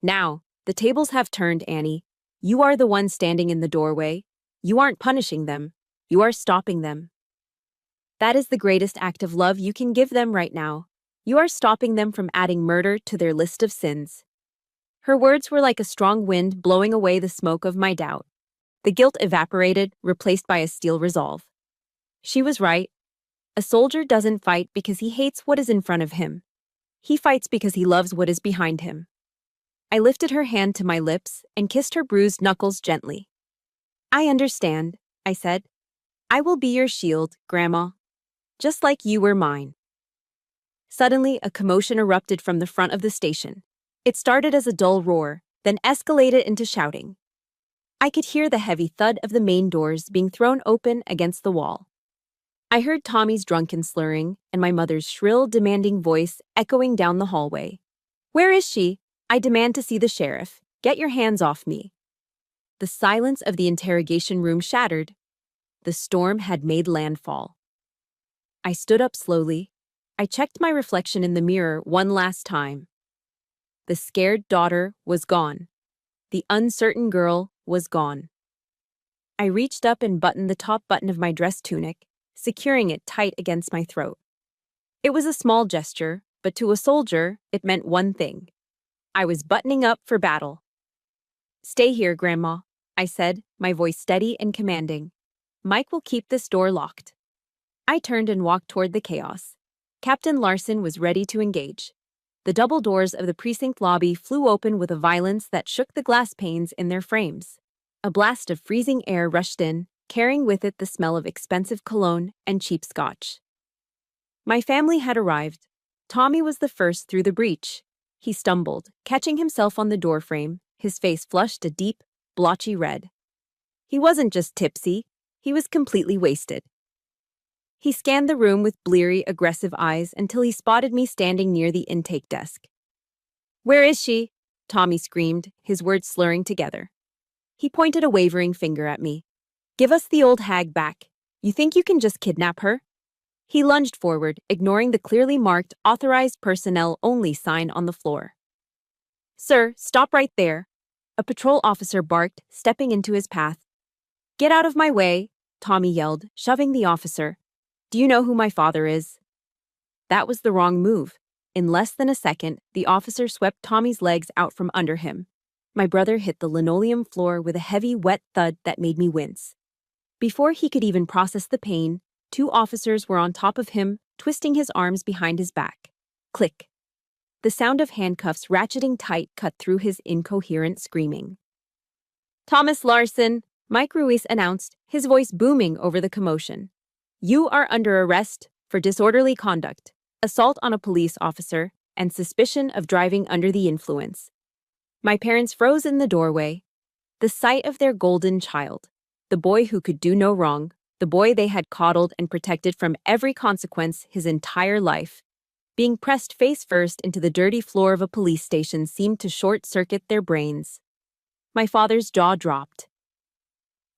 A: "Now, the tables have turned, Annie. You are the one standing in the doorway. You aren't punishing them. You are stopping them." That is the greatest act of love you can give them right now. You are stopping them from adding murder to their list of sins." Her words were like a strong wind blowing away the smoke of my doubt. The guilt evaporated, replaced by a steel resolve. She was right. A soldier doesn't fight because he hates what is in front of him. He fights because he loves what is behind him. I lifted her hand to my lips and kissed her bruised knuckles gently. "I understand," I said. "I will be your shield, Grandma, just like you were mine." Suddenly, a commotion erupted from the front of the station. It started as a dull roar, then escalated into shouting. I could hear the heavy thud of the main doors being thrown open against the wall. I heard Tommy's drunken slurring and my mother's shrill, demanding voice echoing down the hallway. "Where is she? I demand to see the sheriff. Get your hands off me." The silence of the interrogation room shattered. The storm had made landfall. I stood up slowly. I checked my reflection in the mirror one last time. The scared daughter was gone. The uncertain girl was gone. I reached up and buttoned the top button of my dress tunic, securing it tight against my throat. It was a small gesture, but to a soldier, it meant one thing. I was buttoning up for battle. "Stay here, Grandma," I said, my voice steady and commanding. "Mike will keep this door locked." I turned and walked toward the chaos. Captain Larson was ready to engage. The double doors of the precinct lobby flew open with a violence that shook the glass panes in their frames. A blast of freezing air rushed in, carrying with it the smell of expensive cologne and cheap scotch. My family had arrived. Tommy was the first through the breach. He stumbled, catching himself on the doorframe, his face flushed a deep, blotchy red. He wasn't just tipsy, he was completely wasted. He scanned the room with bleary, aggressive eyes until he spotted me standing near the intake desk. "Where is she?" Tommy screamed, his words slurring together. He pointed a wavering finger at me. "Give us the old hag back. You think you can just kidnap her?" He lunged forward, ignoring the clearly marked "Authorized Personnel Only" sign on the floor. "Sir, stop right there," a patrol officer barked, stepping into his path. "Get out of my way," Tommy yelled, shoving the officer. "Do you know who my father is?" That was the wrong move. In less than a second, the officer swept Tommy's legs out from under him. My brother hit the linoleum floor with a heavy, wet thud that made me wince. Before he could even process the pain, 2 officers were on top of him, twisting his arms behind his back. Click. The sound of handcuffs ratcheting tight cut through his incoherent screaming. "Thomas Larson," Mike Ruiz announced, his voice booming over the commotion. "You are under arrest for disorderly conduct, assault on a police officer, and suspicion of driving under the influence." My parents froze in the doorway. The sight of their golden child, the boy who could do no wrong, the boy they had coddled and protected from every consequence his entire life, being pressed face first into the dirty floor of a police station seemed to short-circuit their brains. My father's jaw dropped.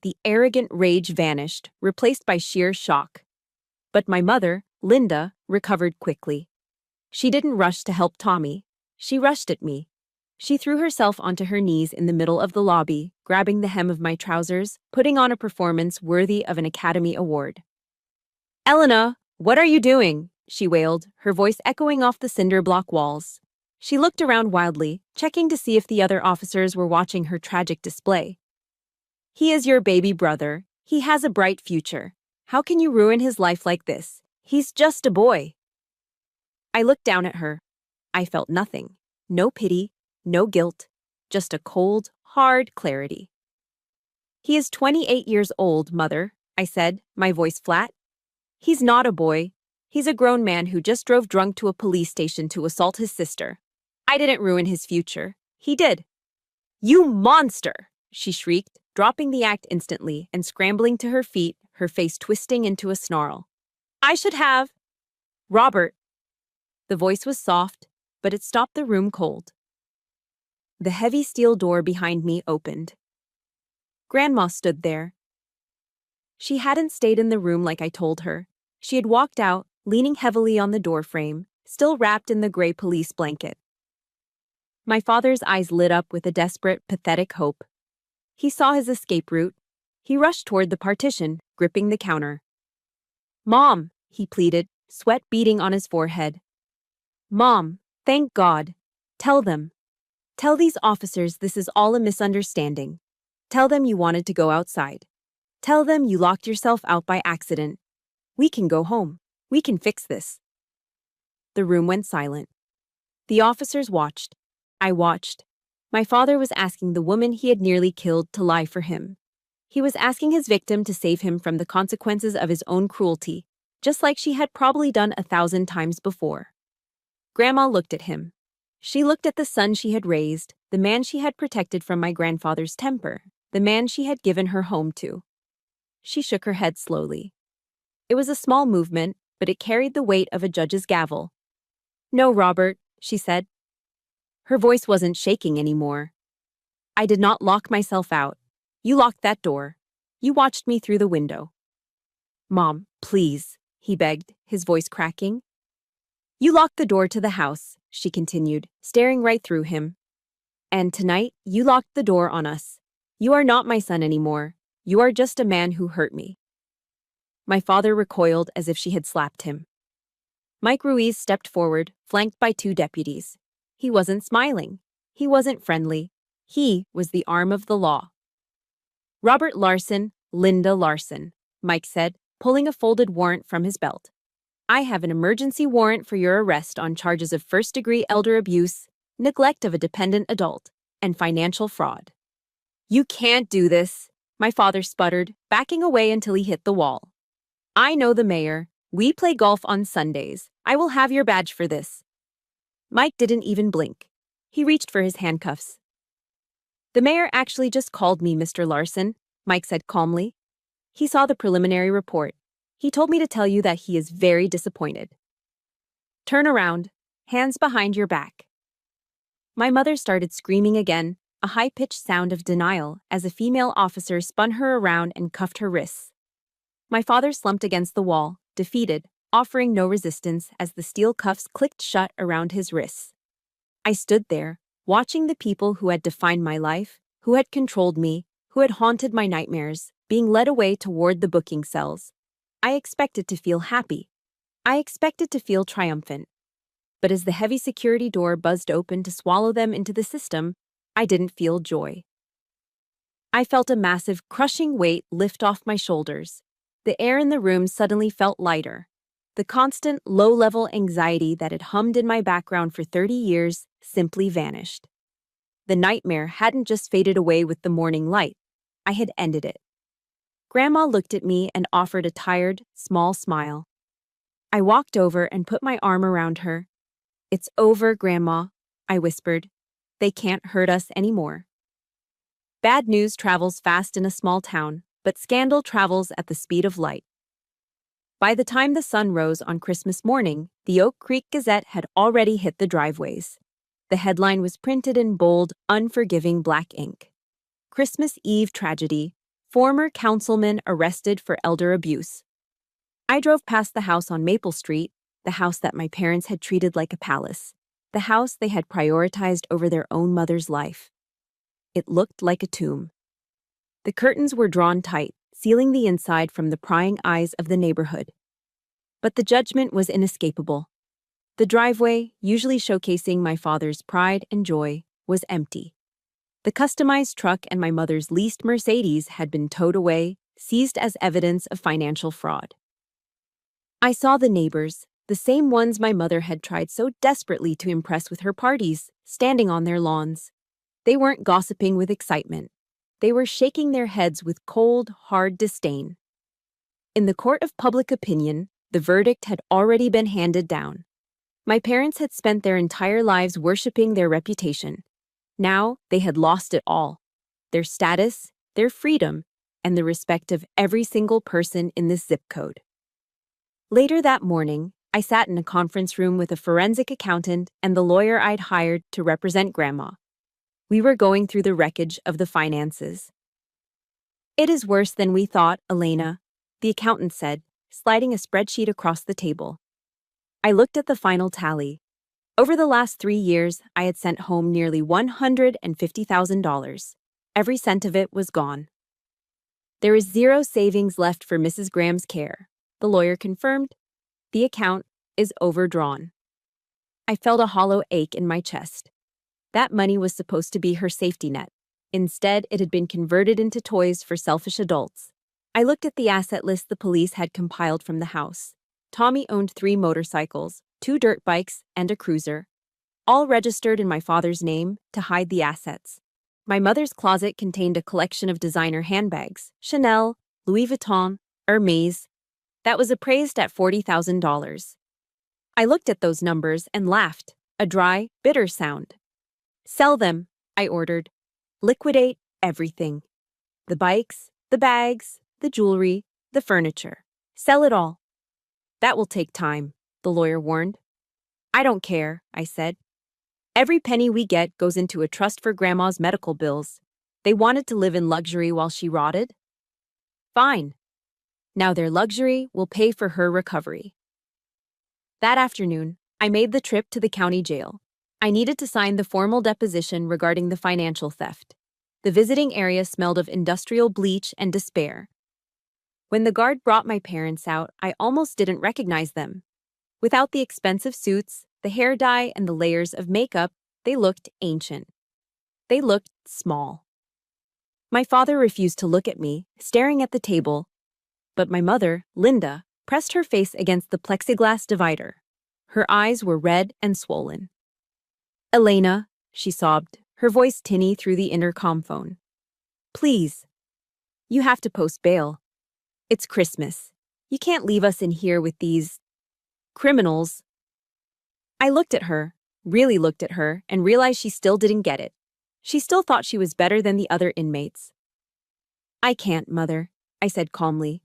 A: The arrogant rage vanished, replaced by sheer shock. But my mother, Linda, recovered quickly. She didn't rush to help Tommy. She rushed at me. She threw herself onto her knees in the middle of the lobby, grabbing the hem of my trousers, putting on a performance worthy of an Academy Award. "Elena, what are you doing?" she wailed, her voice echoing off the cinder block walls. She looked around wildly, checking to see if the other officers were watching her tragic display. "He is your baby brother. He has a bright future. How can you ruin his life like this? He's just a boy." I looked down at her. I felt nothing. No pity, no guilt, just a cold, hard clarity. "He is 28 years old, Mother," I said, my voice flat. "He's not a boy. He's a grown man who just drove drunk to a police station to assault his sister. I didn't ruin his future. He did." "You monster!" she shrieked, dropping the act instantly and scrambling to her feet, her face twisting into a snarl. "I should have—" "Robert." The voice was soft, but it stopped the room cold. The heavy steel door behind me opened. Grandma stood there. She hadn't stayed in the room like I told her. She had walked out, leaning heavily on the doorframe, still wrapped in the gray police blanket. My father's eyes lit up with a desperate, pathetic hope. He saw his escape route. He rushed toward the partition, gripping the counter. "Mom!" he pleaded, sweat beading on his forehead. Mom, thank God. Tell them. Tell these officers this is all a misunderstanding. Tell them you wanted to go outside. Tell them you locked yourself out by accident. We can go home. We can fix this. The room went silent. The officers watched. I watched. My father was asking the woman he had nearly killed to lie for him. He was asking his victim to save him from the consequences of his own cruelty, just like she had probably done 1,000 times before. Grandma looked at him. She looked at the son she had raised, the man she had protected from my grandfather's temper, the man she had given her home to. She shook her head slowly. It was a small movement, but it carried the weight of a judge's gavel. No, Robert, she said. Her voice wasn't shaking anymore. I did not lock myself out. You locked that door. You watched me through the window. Mom, please, he begged, his voice cracking. You locked the door to the house, she continued, staring right through him. And tonight, you locked the door on us. You are not my son anymore. You are just a man who hurt me. My father recoiled as if she had slapped him. Mike Ruiz stepped forward, flanked by 2 deputies. He wasn't smiling. He wasn't friendly. He was the arm of the law. Robert Larson, Linda Larson, Mike said, pulling a folded warrant from his belt. I have an emergency warrant for your arrest on charges of first-degree elder abuse, neglect of a dependent adult, and financial fraud. You can't do this, my father sputtered, backing away until he hit the wall. I know the mayor. We play golf on Sundays. I will have your badge for this. Mike didn't even blink. He reached for his handcuffs. The mayor actually just called me Mr. Larson, Mike said calmly. He saw the preliminary report. He told me to tell you that he is very disappointed. Turn around, hands behind your back. My mother started screaming again, a high-pitched sound of denial as a female officer spun her around and cuffed her wrists. My father slumped against the wall, defeated, offering no resistance as the steel cuffs clicked shut around his wrists. I stood there, watching the people who had defined my life, who had controlled me, who had haunted my nightmares, being led away toward the booking cells. I expected to feel happy. I expected to feel triumphant. But as the heavy security door buzzed open to swallow them into the system, I didn't feel joy. I felt a massive, crushing weight lift off my shoulders. The air in the room suddenly felt lighter. The constant, low-level anxiety that had hummed in my background for 30 years simply vanished. The nightmare hadn't just faded away with the morning light. I had ended it. Grandma looked at me and offered a tired, small smile. I walked over and put my arm around her. It's over, Grandma, I whispered. They can't hurt us anymore. Bad news travels fast in a small town, but scandal travels at the speed of light. By the time the sun rose on Christmas morning, the Oak Creek Gazette had already hit the driveways. The headline was printed in bold, unforgiving black ink. Christmas Eve tragedy. Former councilman arrested for elder abuse. I drove past the house on Maple Street, the house that my parents had treated like a palace, the house they had prioritized over their own mother's life. It looked like a tomb. The curtains were drawn tight, sealing the inside from the prying eyes of the neighborhood. But the judgment was inescapable. The driveway, usually showcasing my father's pride and joy, was empty. The customized truck and my mother's leased Mercedes had been towed away, seized as evidence of financial fraud. I saw the neighbors, the same ones my mother had tried so desperately to impress with her parties, standing on their lawns. They weren't gossiping with excitement. They were shaking their heads with cold, hard disdain. In the court of public opinion, the verdict had already been handed down. My parents had spent their entire lives worshiping their reputation. Now they had lost it all: their status, their freedom, and the respect of every single person in this zip code. Later that morning, I sat in a conference room with a forensic accountant and the lawyer I'd hired to represent Grandma. We were going through the wreckage of the finances. It is worse than we thought, Elena, the accountant said, sliding a spreadsheet across the table. I looked at the final tally. Over the last 3 years, I had sent home nearly $150,000. Every cent of it was gone. There is zero savings left for Mrs. Graham's care, the lawyer confirmed. The account is overdrawn. I felt a hollow ache in my chest. That money was supposed to be her safety net. Instead, it had been converted into toys for selfish adults. I looked at the asset list the police had compiled from the house. Tommy owned 3 motorcycles, 2 dirt bikes, and a cruiser, all registered in my father's name to hide the assets. My mother's closet contained a collection of designer handbags, Chanel, Louis Vuitton, Hermes, that was appraised at $40,000. I looked at those numbers and laughed, a dry, bitter sound. Sell them, I ordered. Liquidate everything. The bikes, the bags, the jewelry, the furniture. Sell it all. That will take time, the lawyer warned. I don't care, I said. Every penny we get goes into a trust for Grandma's medical bills. They wanted to live in luxury while she rotted. Fine. Now their luxury will pay for her recovery. That afternoon, I made the trip to the county jail. I needed to sign the formal deposition regarding the financial theft. The visiting area smelled of industrial bleach and despair. When the guard brought my parents out, I almost didn't recognize them. Without the expensive suits, the hair dye, and the layers of makeup, they looked ancient. They looked small. My father refused to look at me, staring at the table, but my mother, Linda, pressed her face against the plexiglass divider. Her eyes were red and swollen. Elena, she sobbed, her voice tinny through the intercom phone. Please. You have to post bail. It's Christmas. You can't leave us in here with these criminals. I looked at her, really looked at her, and realized she still didn't get it. She still thought she was better than the other inmates. I can't, Mother, I said calmly.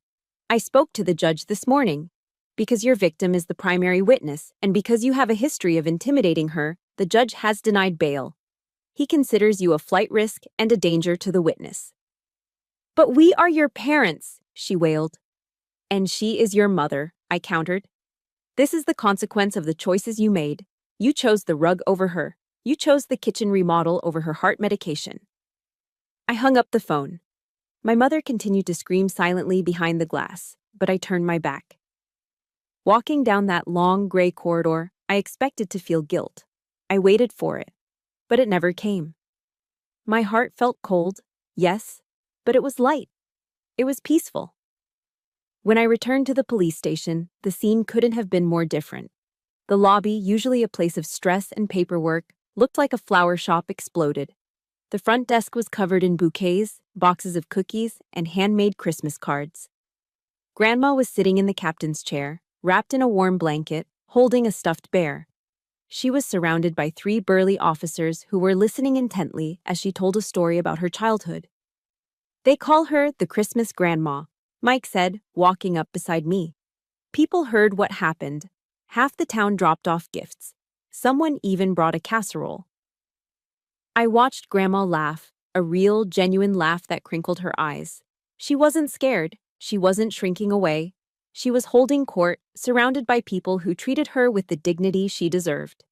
A: I spoke to the judge this morning. Because your victim is the primary witness, and because you have a history of intimidating her, the judge has denied bail. He considers you a flight risk and a danger to the witness. But we are your parents, she wailed. And she is your mother, I countered. This is the consequence of the choices you made. You chose the rug over her. You chose the kitchen remodel over her heart medication. I hung up the phone. My mother continued to scream silently behind the glass, but I turned my back. Walking down that long gray corridor, I expected to feel guilt. I waited for it, but it never came. My heart felt cold, yes, but it was light. It was peaceful. When I returned to the police station, the scene couldn't have been more different. The lobby, usually a place of stress and paperwork, looked like a flower shop exploded. The front desk was covered in bouquets, boxes of cookies, and handmade Christmas cards. Grandma was sitting in the captain's chair, wrapped in a warm blanket, holding a stuffed bear. She was surrounded by 3 burly officers who were listening intently as she told a story about her childhood. They call her the Christmas Grandma, Mike said, walking up beside me. People heard what happened. Half the town dropped off gifts. Someone even brought a casserole. I watched Grandma laugh, a real, genuine laugh that crinkled her eyes. She wasn't scared. She wasn't shrinking away. She was holding court, surrounded by people who treated her with the dignity she deserved.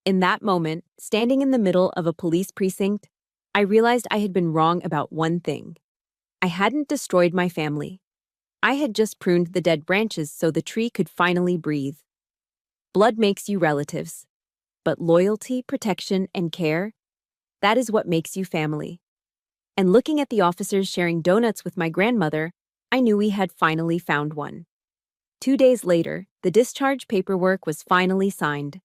A: In that moment, standing in the middle of a police precinct, I realized I had been wrong about one thing. I hadn't destroyed my family. I had just pruned the dead branches so the tree could finally breathe. Blood makes you relatives, but loyalty, protection, and care, that is what makes you family. And looking at the officers sharing donuts with my grandmother, I knew we had finally found one. 2 days later, the discharge paperwork was finally signed.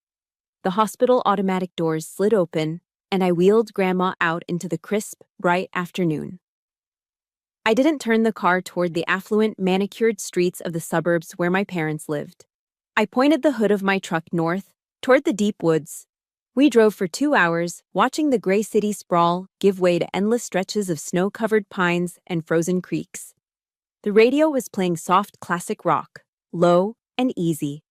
A: The hospital automatic doors slid open, and I wheeled Grandma out into the crisp, bright afternoon. I didn't turn the car toward the affluent, manicured streets of the suburbs where my parents lived. I pointed the hood of my truck north, toward the deep woods. We drove for 2 hours, watching the gray city sprawl give way to endless stretches of snow-covered pines and frozen creeks. The radio was playing soft classic rock, low and easy.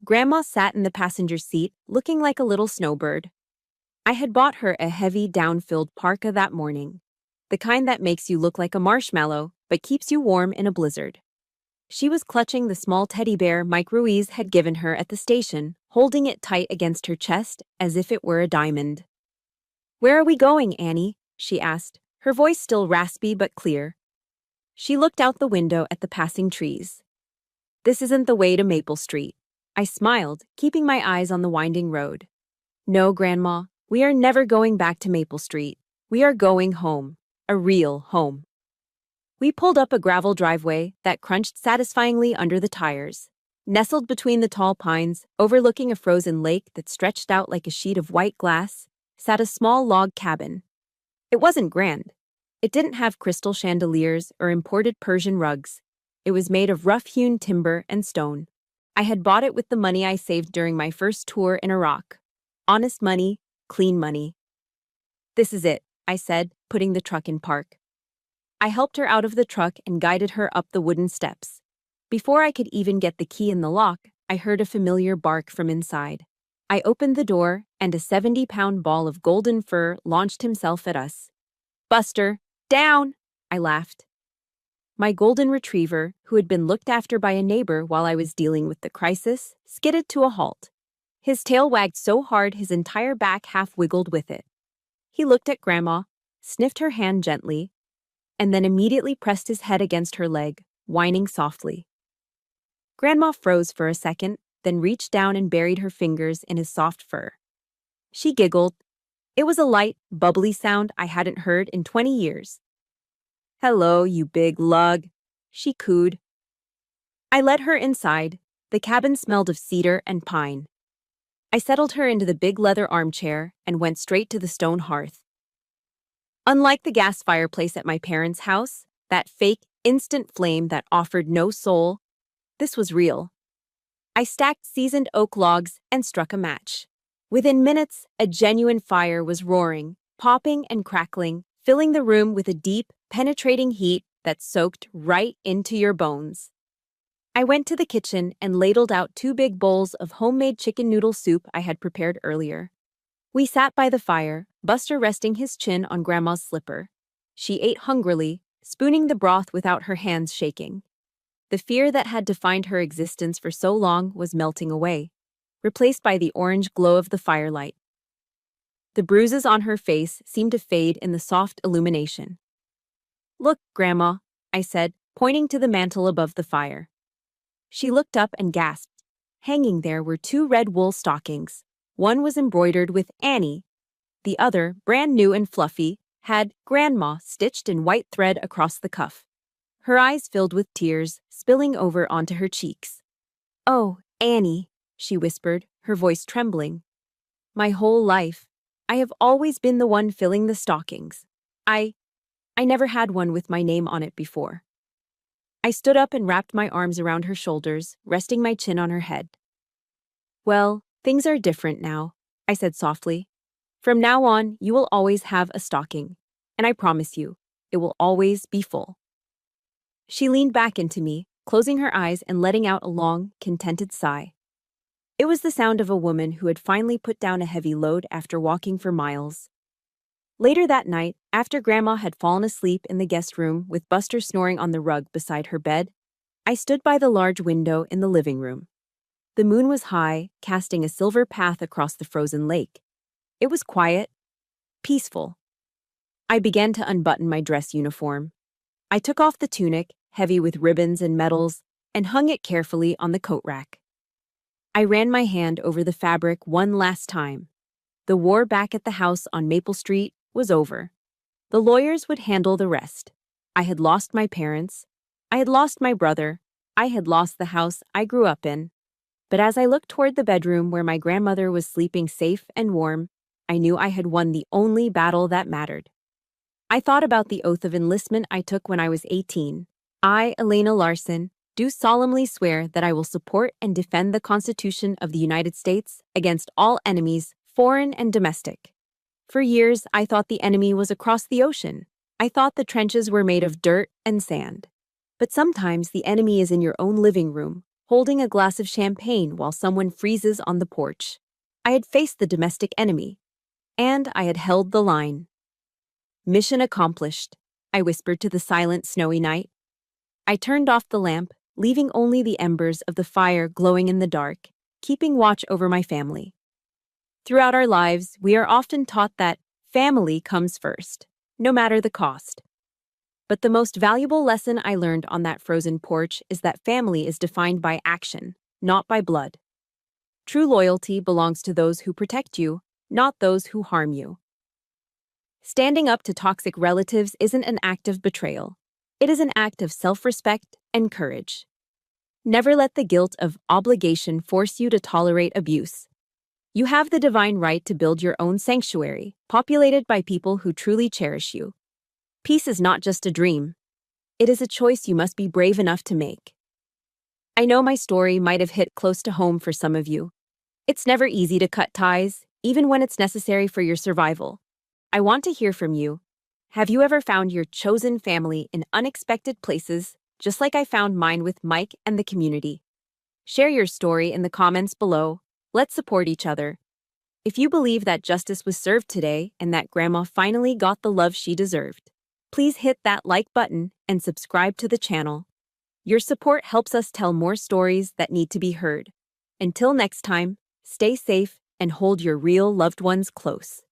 A: Grandma sat in the passenger seat, looking like a little snowbird. I had bought her a heavy, down-filled parka that morning, the kind that makes you look like a marshmallow but keeps you warm in a blizzard. She was clutching the small teddy bear Mike Ruiz had given her at the station, holding it tight against her chest as if it were a diamond. "Where are we going, Annie?" she asked, her voice still raspy but clear. She looked out the window at the passing trees. This isn't the way to Maple Street. I smiled, keeping my eyes on the winding road. No, Grandma, we are never going back to Maple Street. We are going home. A real home. We pulled up a gravel driveway that crunched satisfyingly under the tires. Nestled between the tall pines, overlooking a frozen lake that stretched out like a sheet of white glass, sat a small log cabin. It wasn't grand. It didn't have crystal chandeliers or imported Persian rugs. It was made of rough-hewn timber and stone. I had bought it with the money I saved during my first tour in Iraq. Honest money, clean money. This is it, I said, putting the truck in park. I helped her out of the truck and guided her up the wooden steps. Before I could even get the key in the lock, I heard a familiar bark from inside. I opened the door, and a 70-pound ball of golden fur launched himself at us. "Buster, down!" I laughed. My golden retriever, who had been looked after by a neighbor while I was dealing with the crisis, skidded to a halt. His tail wagged so hard his entire back half wiggled with it. He looked at Grandma, sniffed her hand gently, and then immediately pressed his head against her leg, whining softly. Grandma froze for a second, then reached down and buried her fingers in his soft fur. She giggled. It was a light, bubbly sound I hadn't heard in 20 years. "Hello, you big lug," she cooed. I led her inside. The cabin smelled of cedar and pine. I settled her into the big leather armchair and went straight to the stone hearth. Unlike the gas fireplace at my parents' house, that fake, instant flame that offered no soul, this was real. I stacked seasoned oak logs and struck a match. Within minutes, a genuine fire was roaring, popping and crackling, filling the room with a deep, penetrating heat that soaked right into your bones. I went to the kitchen and ladled out 2 big bowls of homemade chicken noodle soup I had prepared earlier. We sat by the fire, Buster resting his chin on Grandma's slipper. She ate hungrily, spooning the broth without her hands shaking. The fear that had defined her existence for so long was melting away, replaced by the orange glow of the firelight. The bruises on her face seemed to fade in the soft illumination. "Look, Grandma," I said, pointing to the mantel above the fire. She looked up and gasped. Hanging there were 2 red wool stockings. One was embroidered with Annie. The other, brand new and fluffy, had Grandma stitched in white thread across the cuff. Her eyes filled with tears, spilling over onto her cheeks. "Oh, Annie," she whispered, her voice trembling. "My whole life, I have always been the one filling the stockings. I never had one with my name on it before." I stood up and wrapped my arms around her shoulders, resting my chin on her head. "Well, things are different now," I said softly. "From now on, you will always have a stocking, and I promise you, it will always be full." She leaned back into me, closing her eyes and letting out a long, contented sigh. It was the sound of a woman who had finally put down a heavy load after walking for miles. Later that night, after Grandma had fallen asleep in the guest room with Buster snoring on the rug beside her bed, I stood by the large window in the living room. The moon was high, casting a silver path across the frozen lake. It was quiet, peaceful. I began to unbutton my dress uniform. I took off the tunic, heavy with ribbons and medals, and hung it carefully on the coat rack. I ran my hand over the fabric one last time. The war back at the house on Maple Street was over. The lawyers would handle the rest. I had lost my parents. I had lost my brother. I had lost the house I grew up in. But as I looked toward the bedroom where my grandmother was sleeping safe and warm, I knew I had won the only battle that mattered. I thought about the oath of enlistment I took when I was 18. I, Elena Larson, do solemnly swear that I will support and defend the Constitution of the United States against all enemies, foreign and domestic. For years, I thought the enemy was across the ocean. I thought the trenches were made of dirt and sand. But sometimes the enemy is in your own living room, holding a glass of champagne while someone freezes on the porch. I had faced the domestic enemy, and I had held the line. "Mission accomplished," I whispered to the silent, snowy night. I turned off the lamp, leaving only the embers of the fire glowing in the dark, keeping watch over my family. Throughout our lives, we are often taught that family comes first, no matter the cost. But the most valuable lesson I learned on that frozen porch is that family is defined by action, not by blood. True loyalty belongs to those who protect you, not those who harm you. Standing up to toxic relatives isn't an act of betrayal. It is an act of self-respect and courage. Never let the guilt of obligation force you to tolerate abuse. You have the divine right to build your own sanctuary, populated by people who truly cherish you. Peace is not just a dream. It is a choice you must be brave enough to make. I know my story might have hit close to home for some of you. It's never easy to cut ties, even when it's necessary for your survival. I want to hear from you. Have you ever found your chosen family in unexpected places, just like I found mine with Mike and the community? Share your story in the comments below. Let's support each other. If you believe that justice was served today and that Grandma finally got the love she deserved, please hit that like button and subscribe to the channel. Your support helps us tell more stories that need to be heard. Until next time, stay safe and hold your real loved ones close.